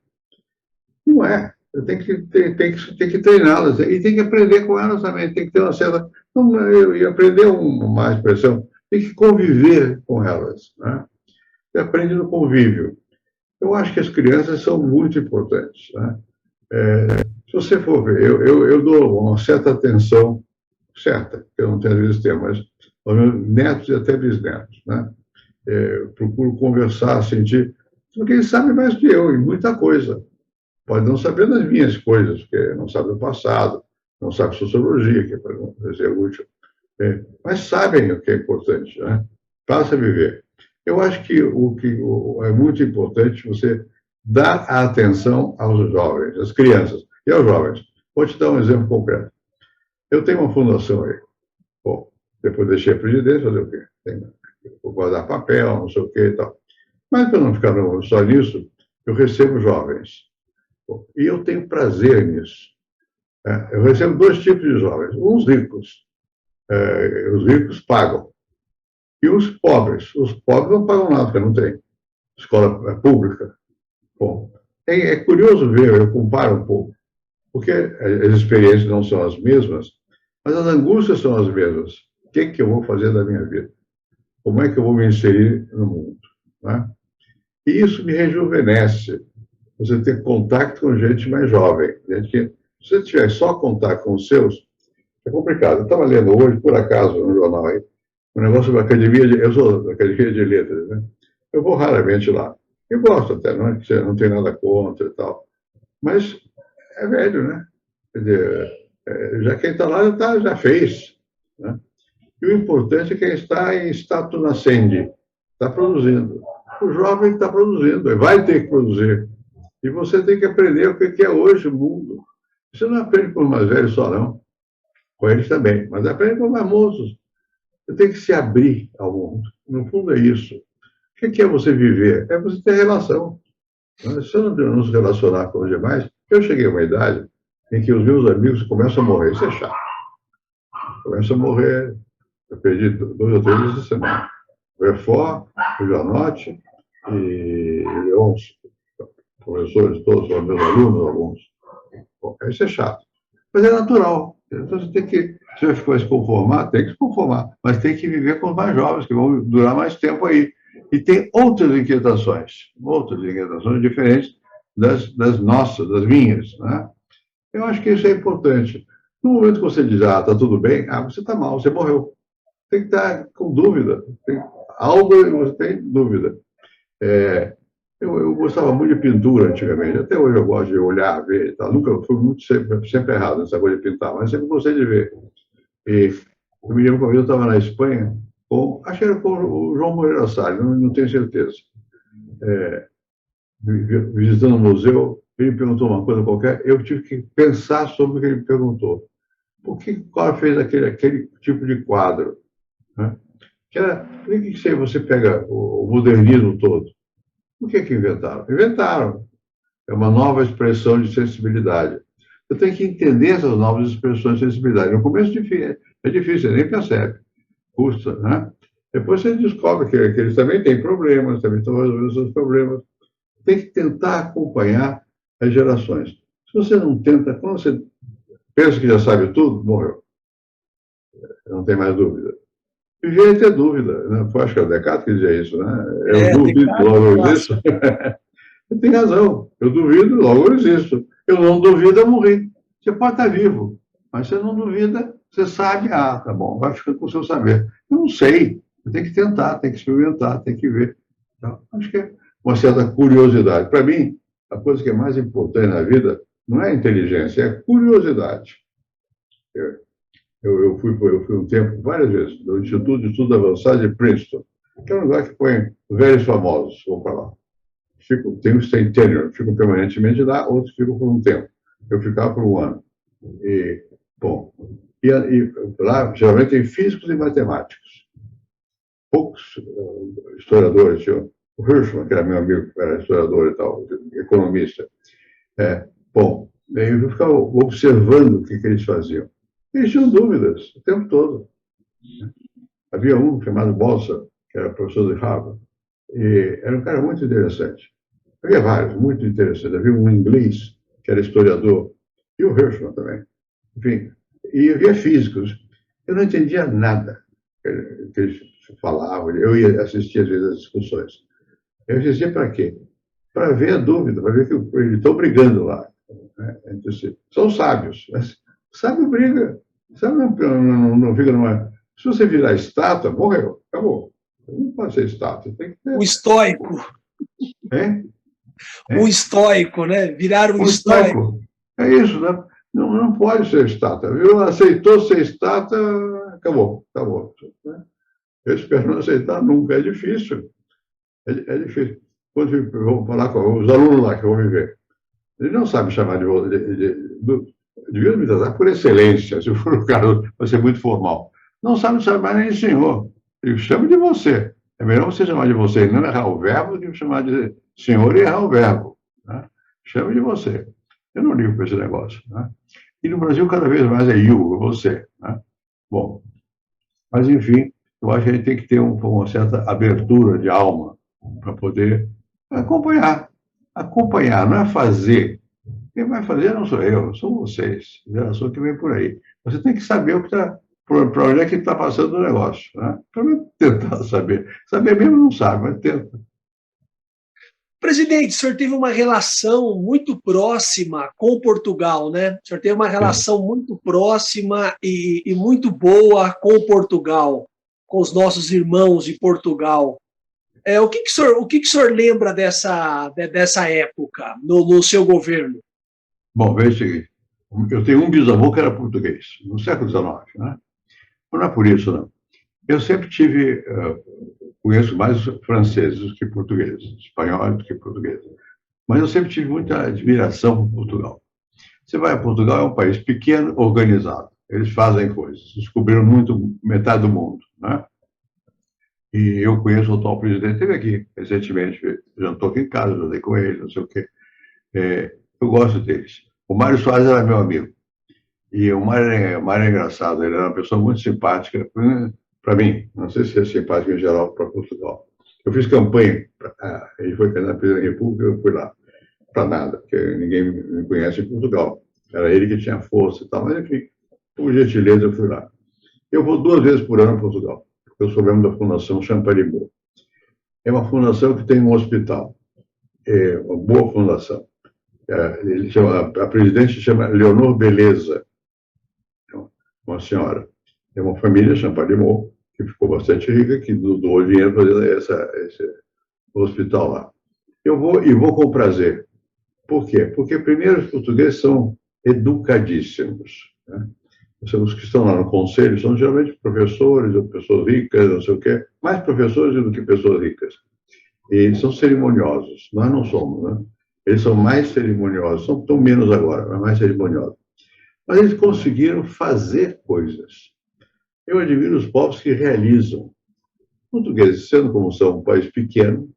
Não é. Tem que treiná-las e tem que aprender com elas também. Tem que ter uma certa. E aprender uma expressão. Tem que conviver com elas. Né? Você aprende no convívio. Eu acho que as crianças são muito importantes. Né? Se você for ver, eu dou uma certa atenção, certa, que eu não tenho às vezes tempo, mas aos meus netos e até bisnetos. Né? Eu procuro conversar, sentir, porque eles sabem mais que eu em muita coisa. Pode não saber das minhas coisas, porque não sabe o passado, não sabe sociologia, que é ser útil, mas sabem o que é importante, né? Passa a viver. Eu acho que é muito importante você dar a atenção aos jovens, às crianças e aos jovens. Vou te dar um exemplo concreto. Eu tenho uma fundação aí. Bom, depois deixei a presidência, fazer o quê? Vou guardar papel, não sei o quê e tal. Mas para não ficar só nisso, eu recebo jovens. E eu tenho prazer nisso. Eu recebo dois tipos de jovens. Uns ricos. Os ricos pagam. E os pobres. Os pobres não pagam nada, porque não tem escola pública. Bom, é curioso ver, eu comparo um pouco, porque as experiências não são as mesmas, mas as angústias são as mesmas. O que eu vou fazer da minha vida? Como é que eu vou me inserir no mundo? Né? E isso me rejuvenesce. Você ter contato com gente mais jovem. Gente que, se você tiver só contato com os seus, é complicado. Eu estava lendo hoje, por acaso, no jornal aí, um negócio sobre a academia eu sou da academia de letras, né? Eu vou raramente lá. Eu gosto até, não é que não tem nada contra e tal. Mas é velho, né? Quer dizer, já quem está lá já fez. Né? E o importante é quem está em status nascendi, está produzindo. O jovem está produzindo, vai ter que produzir. E você tem que aprender o que é hoje o mundo. Você não aprende com os mais velhos só, não. Com eles também. Mas aprende com os mais moços. Você tem que se abrir ao mundo. No fundo é isso. O que é você viver? É você ter relação. Se você não se relacionar com os demais, eu cheguei a uma idade em que os meus amigos começam a morrer. Isso é chato. Começam a morrer. Eu perdi 2 ou 3 essa semana. O Efó, o Janote e o Leôncio. Professores todos, são meus alunos, alguns. Bom, isso é chato. Mas é natural. Então você tem que, se você for se conformar, tem que se conformar. Mas tem que viver com os mais jovens, que vão durar mais tempo aí. E tem outras inquietações diferentes das nossas, das minhas. Né? Eu acho que isso é importante. No momento que você diz, está tudo bem, você está mal, você morreu. Tem que estar com dúvida. Algo você tem dúvida. Eu gostava muito de pintura antigamente. Até hoje eu gosto de olhar, ver e tal. Nunca fui sempre errado nessa coisa de pintar, mas sempre gostei de ver. E eu me lembro que eu estava na Espanha, acho que era com o João Moreira Salles, não tenho certeza. Visitando o museu, ele me perguntou uma coisa qualquer, eu tive que pensar sobre o que ele me perguntou. Por que o cara fez aquele tipo de quadro? Né? Por que você pega o modernismo todo? Por que inventaram? Inventaram. É uma nova expressão de sensibilidade. Você tem que entender essas novas expressões de sensibilidade. No começo é difícil, você nem percebe. Custa, né? Depois você descobre que eles também têm problemas, também estão resolvendo seus problemas. Tem que tentar acompanhar as gerações. Se você não tenta, quando você pensa que já sabe tudo, morreu. Não tem mais dúvida. Viver é ter dúvida. Né? Acho que é o Descartes que dizia isso, né? Eu duvido, logo eu existo. Você tem razão. Eu duvido, logo eu existo. Eu não duvido, eu morri. Você pode estar vivo, mas você não duvida, você sabe, tá bom, vai ficando com o seu saber. Eu não sei. Você tem que tentar, tem que experimentar, tem que ver. Então, acho que é uma certa curiosidade. Para mim, a coisa que é mais importante na vida não é a inteligência, é a curiosidade. Eu fui um tempo, várias vezes, no Instituto de Estudo Avançado de Princeton. que é um lugar que põe velhos famosos, vão para lá. Tem os sem tenure, ficam permanentemente lá, outros ficam por um tempo. Eu ficava por um ano. E, bom, e lá geralmente tem físicos e matemáticos. Poucos historiadores, tinha o Hirschman, que era meu amigo, era historiador e tal, economista. Bom, eu ficava observando o que eles faziam. Eles tinham dúvidas o tempo todo. Havia um chamado Bolsa, que era professor de Harvard, e era um cara muito interessante. Havia vários, muito interessantes. Havia um inglês, que era historiador, e o Hirschman também. Enfim, e havia físicos. Eu não entendia nada que eles falavam. Eu ia assistir, às vezes, às discussões. Eu assistia para quê? Para ver a dúvida, para ver que eles estão brigando lá. Né? São sábios, mas sábio briga. Sábio não fica numa... Se você virar estátua, morreu, acabou. Não pode ser estátua. Tem que ter... O estoico. O estoico, né? Virar um estoico. É isso, né? Não pode ser estátua. Viu? Aceitou ser estátua, acabou. Né? Eu espero não aceitar nunca. É difícil. É difícil. Quando eu vou falar com os alunos lá que eu vou viver, eles não sabem chamar devia me tratar por excelência, se for o caso, vai ser muito formal. Não sabem chamar nem de senhor. Eu chamo de você. É melhor você chamar de você e não errar o verbo do que chamar de senhor e errar o verbo. Né? Chame de você. Eu não ligo para esse negócio. Né? E no Brasil, cada vez mais é you, você. Né? Bom, mas, enfim, eu acho que a gente tem que ter uma certa abertura de alma para poder acompanhar. Acompanhar, não é fazer. Quem vai fazer não sou eu, são vocês, a geração que vem por aí. Você tem que saber o que está, para onde é que está passando o negócio. Né? Para tentar saber. Saber mesmo não sabe, mas tenta. Presidente, o senhor teve uma relação muito próxima com Portugal, né? O senhor teve uma relação muito próxima e muito boa com Portugal, com os nossos irmãos de Portugal. O que o senhor lembra dessa época no seu governo? Bom, veja o seguinte, eu tenho um bisavô que era português, no século XIX, né? Não é por isso, não. Eu sempre conheço mais franceses do que portugueses, espanhóis do que portugueses, mas eu sempre tive muita admiração por Portugal. Você vai a Portugal, é um país pequeno, organizado, eles fazem coisas, descobriram metade do mundo, né? E eu conheço o atual presidente, esteve aqui recentemente, jantou aqui em casa, jantei com ele, não sei o quê. Eu gosto deles. O Mário Soares era meu amigo. E o Mário é engraçado, ele era uma pessoa muito simpática para mim. Não sei se é simpático em geral para Portugal. Eu fiz campanha, ele foi candidato à presidência da República, eu fui lá. Para nada, porque ninguém me conhece em Portugal. Era ele que tinha força e tal, mas enfim, por gentileza eu fui lá. Eu vou 2 vezes por ano a Portugal, porque eu sou membro da Fundação Champalimau. É uma fundação que tem um hospital. É uma boa fundação. A presidente se chama Leonor Beleza, uma senhora. É uma família Champalimau, que ficou bastante rica, que doou dinheiro para fazer esse hospital lá. Eu vou com prazer. Por quê? Porque, primeiro, os portugueses são educadíssimos. Né? Os que estão lá no conselho são geralmente professores ou pessoas ricas, não sei o quê, mais professores do que pessoas ricas. E eles são cerimoniosos. Nós não somos, né? Eles são mais cerimoniosos, estão menos agora, mas mais cerimoniosos. Mas eles conseguiram fazer coisas. Eu admiro os povos que realizam. Os portugueses, sendo como são um país pequeno,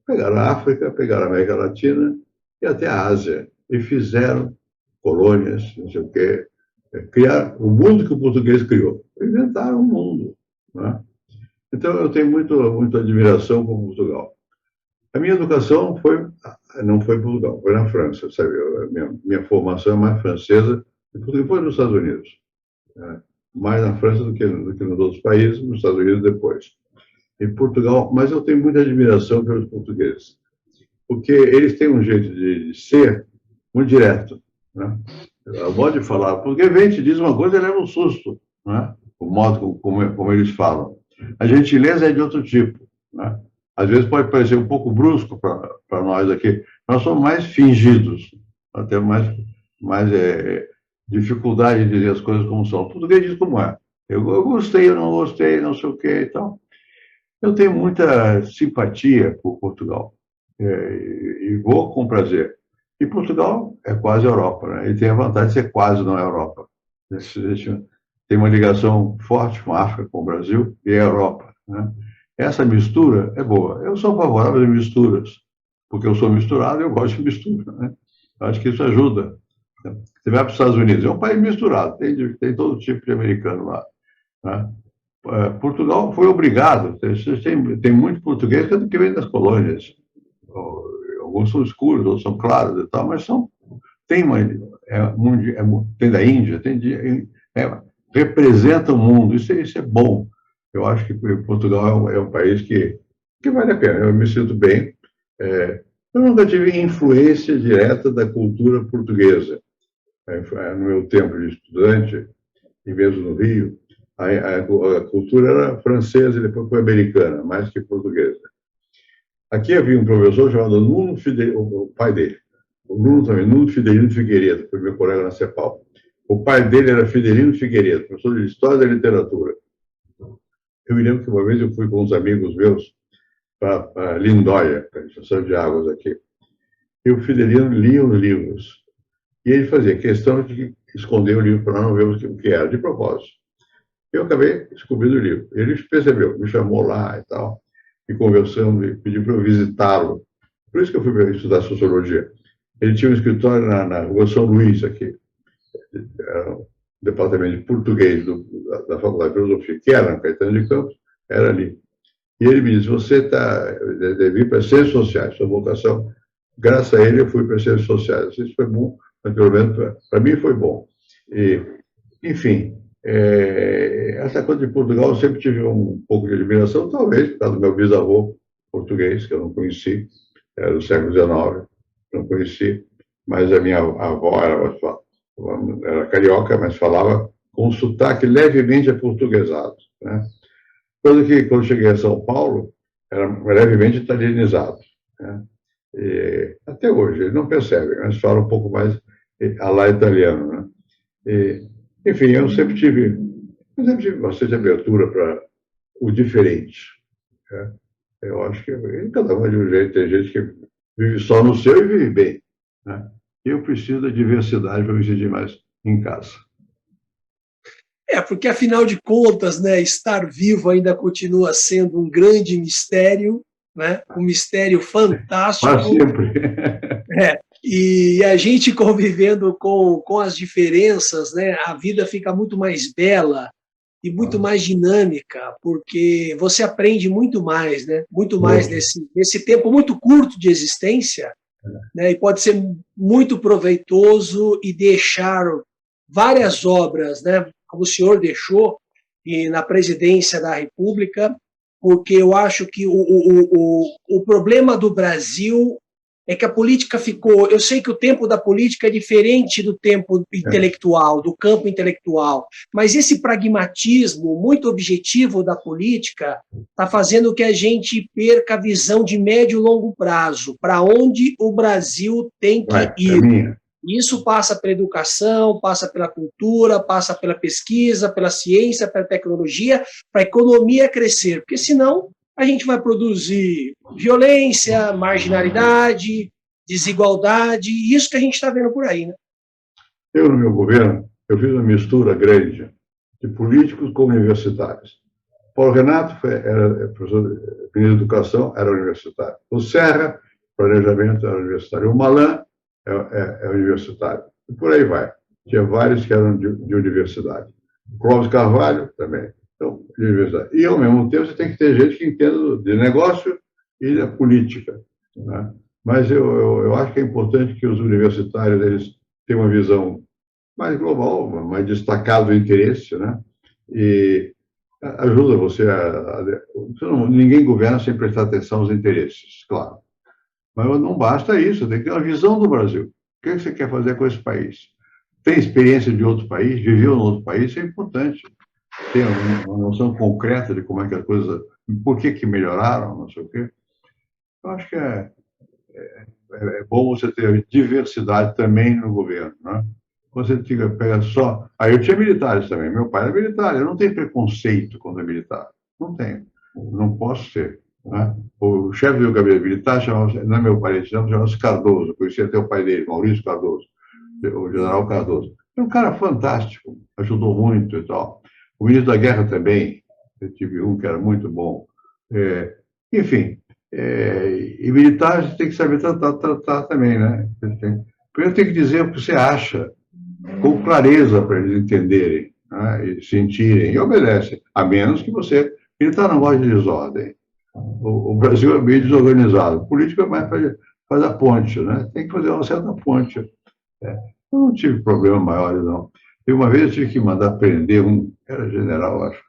pegaram a África, pegaram a América Latina e até a Ásia, e fizeram colônias, não sei o quê, criar o mundo que o português criou. Inventaram um mundo. Né? Então, eu tenho muita admiração por Portugal. A minha educação não foi em Portugal, foi na França, sabe? Minha formação é mais francesa, e Portugal foi nos Estados Unidos. Né? Mais na França do que nos outros países, nos Estados Unidos depois. Em Portugal, mas eu tenho muita admiração pelos portugueses, porque eles têm um jeito de ser muito direto. Né? O modo de falar, porque vem, te diz uma coisa e leva um susto. Né? O modo como eles falam. A gentileza é de outro tipo. Né? Às vezes pode parecer um pouco brusco para nós aqui. Nós somos mais fingidos, nós temos mais dificuldade de dizer as coisas como são. O português diz como é. Eu gostei, eu não gostei, não sei o quê e tal. Eu tenho muita simpatia por Portugal e vou com prazer. E Portugal é quase Europa, né? E tem a vantagem de ser quase não Europa. Tem uma ligação forte com a África, com o Brasil e a Europa, né? Essa mistura é boa. Eu sou favorável a misturas, porque eu sou misturado e eu gosto de mistura, né? Acho que isso ajuda. Você vai para os Estados Unidos, é um país misturado, tem todo tipo de americano lá, né? Portugal foi obrigado, tem muito português que vem das colônias. Alguns são escuros, outros são claros e tal, mas tem, tem da Índia, representa o mundo, isso é bom. Eu acho que Portugal é um país que vale a pena, eu me sinto bem. Eu nunca tive influência direta da cultura portuguesa. No meu tempo de estudante, e mesmo no Rio, a cultura era francesa e depois foi americana, mais que portuguesa. Aqui havia um professor chamado Nuno Fidelino, o pai dele. O Nuno também, Nuno Fidelino Figueiredo, que foi meu colega na CEPAL. O pai dele era Fidelino Figueiredo, professor de História da Literatura. Eu me lembro que uma vez eu fui com uns amigos meus para Lindóia, para a estação de águas aqui. E o Fidelino lia os livros. E ele fazia questão de esconder o livro para não ver o que era, de propósito. Eu acabei descobrindo o livro. Ele percebeu, me chamou lá e tal, e conversamos, e pediu para eu visitá-lo. Por isso que eu fui estudar sociologia. Ele tinha um escritório na Rua São Luís, aqui, era o departamento de português da Faculdade de Filosofia, que era no Caetano de Campos, era ali. E ele me disse, você deve ir para as ciências sociais, sua vocação. Graças a ele, eu fui para as ciências sociais. Isso foi bom, mas pelo menos para mim foi bom. E, enfim, essa coisa de Portugal eu sempre tive um pouco de admiração, talvez por causa do meu bisavô português, que eu não conheci, era do século XIX, não conheci, mas a minha avó era carioca, mas falava com um sotaque levemente aportuguesado, né? Quando cheguei a São Paulo, era levemente italianizado, né? Até hoje, ele não percebe, mas fala um pouco mais a lá italiano, né? Enfim, eu sempre tive bastante abertura para o diferente, né? Eu acho que cada um é de um jeito, tem gente que vive só no seu e vive bem, né? Eu preciso da diversidade para me sentir mais em casa. Porque afinal de contas, né, estar vivo ainda continua sendo um grande mistério, né? Um mistério fantástico. Para sempre. E a gente convivendo com as diferenças, né, a vida fica muito mais bela e muito mais dinâmica, porque você aprende muito mais, né? Muito mais nesse tempo muito curto de existência, né? E pode ser muito proveitoso e deixar várias obras, né? Como o senhor deixou e na presidência da República, porque eu acho que o problema do Brasil é que a política ficou... Eu sei que o tempo da política é diferente do tempo intelectual, do campo intelectual, mas esse pragmatismo muito objetivo da política está fazendo que a gente perca a visão de médio e longo prazo, para onde o Brasil tem que ir. Isso passa pela educação, passa pela cultura, passa pela pesquisa, pela ciência, pela tecnologia, para a economia crescer, porque senão a gente vai produzir violência, marginalidade, desigualdade, e isso que a gente está vendo por aí, né? Eu, no meu governo, eu fiz uma mistura grande de políticos com universitários. Paulo Renato era professor de educação, era universitário. O Serra, planejamento, era universitário. O Malan é universitário. E por aí vai. Tinha vários que eram de universidade. Clóvis Carvalho também. Então, de universidade. E, ao mesmo tempo, você tem que ter gente que entenda de negócio e da política, né? Mas eu acho que é importante que os universitários eles tenham uma visão mais global, mais destacada do interesse, né? E ajuda você ninguém governa sem prestar atenção aos interesses, claro. Mas não basta isso, tem que ter uma visão do Brasil. O que você quer fazer com esse país? Tem experiência de outro país? Viveu em outro país? Isso é importante. Tem uma noção concreta de como é que as coisas... Por que melhoraram, não sei o quê. Eu acho que é bom você ter diversidade também no governo, né? Você pega só... Aí eu tinha militares também. Meu pai era militar. Eu não tenho preconceito contra militar. Não tenho. Não posso ser. Né? O chefe do gabinete militar não é meu parente, não, chamava-se Cardoso. Eu conhecia até o pai dele, Maurício Cardoso, o general Cardoso. É um cara fantástico, ajudou muito e tal. O ministro da Guerra também, eu tive um que era muito bom. Enfim, e militares tem que saber tratar também, né? Primeiro tem que dizer o que você acha, com clareza para eles entenderem, né? E sentirem, e obedecem, a menos que você... Militar não gosta de desordem. O Brasil é meio desorganizado. O político é mais faz a ponte, né? Tem que fazer uma certa ponte. Eu não tive problemas maiores, não. E uma vez eu tive que mandar prender era general, acho.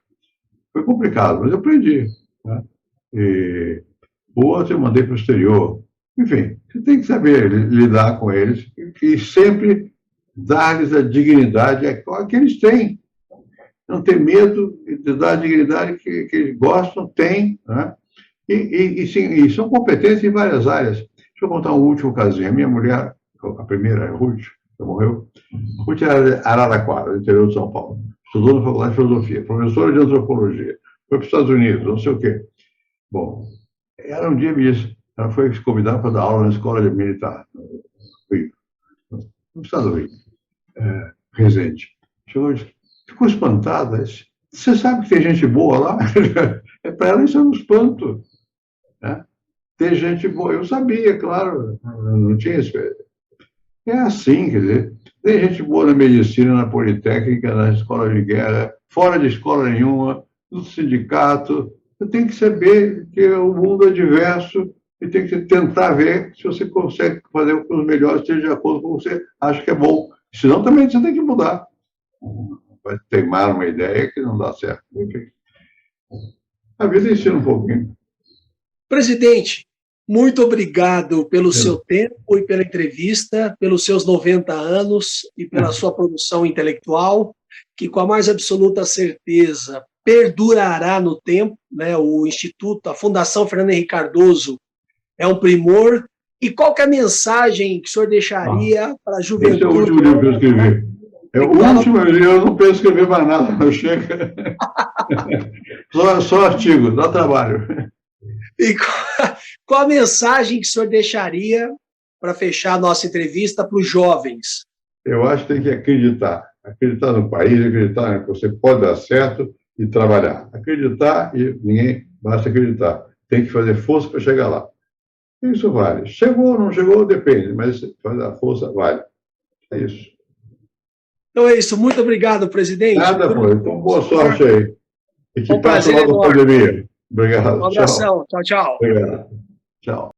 Foi complicado, mas eu prendi. Né? E o outro eu mandei para o exterior. Enfim, você tem que saber lidar com eles e sempre dar-lhes a dignidade que eles têm. Não ter medo de dar a dignidade que eles gostam, têm, né? E são competentes em várias áreas. Deixa eu contar um último casinho. A minha mulher, a primeira, a Ruth, que morreu, Ruth era Araraquara, do interior de São Paulo. Estudou na Faculdade de Filosofia, professora de Antropologia, foi para os Estados Unidos, não sei o quê. Bom, ela um dia me disse, ela foi convidada para dar aula na escola de militar, no Rio, no estado do Rio, Resende. Chegou e disse, ficou espantada. Você sabe que tem gente boa lá? Para ela isso é um espanto. Né? Ter gente boa. Eu sabia, claro, não tinha isso. É assim, quer dizer, tem gente boa na medicina, na politécnica, na escola de guerra, fora de escola nenhuma, no sindicato. Você tem que saber que o mundo é diverso e tem que tentar ver se você consegue fazer com que os melhores estejam de acordo com o que você acha que é bom. Senão também você tem que mudar. Vai teimar uma ideia que não dá certo. A vida ensina um pouquinho. Presidente, muito obrigado pelo seu tempo e pela entrevista, pelos seus 90 anos e pela sua produção intelectual, que com a mais absoluta certeza perdurará no tempo, né? O Instituto, a Fundação Fernando Henrique Cardoso é um primor. E qual que é a mensagem que o senhor deixaria para a juventude? Esse é o último livro que eu escrevi. É o último, eu não penso escrever mais nada, não chega. Só artigo, dá trabalho. E qual a mensagem que o senhor deixaria para fechar a nossa entrevista para os jovens? Eu acho que tem que acreditar. Acreditar no país, acreditar que você pode dar certo e trabalhar. Acreditar e ninguém basta acreditar. Tem que fazer força para chegar lá. Isso vale. Chegou ou não chegou, depende, mas fazer a força vale. É isso. Então é isso. Muito obrigado, presidente. Nada, pô. Então, boa sorte aí. E que Um prazer passe logo a pandemia. Obrigado. Um abração. Tchau, tchau. Obrigado. Tchau.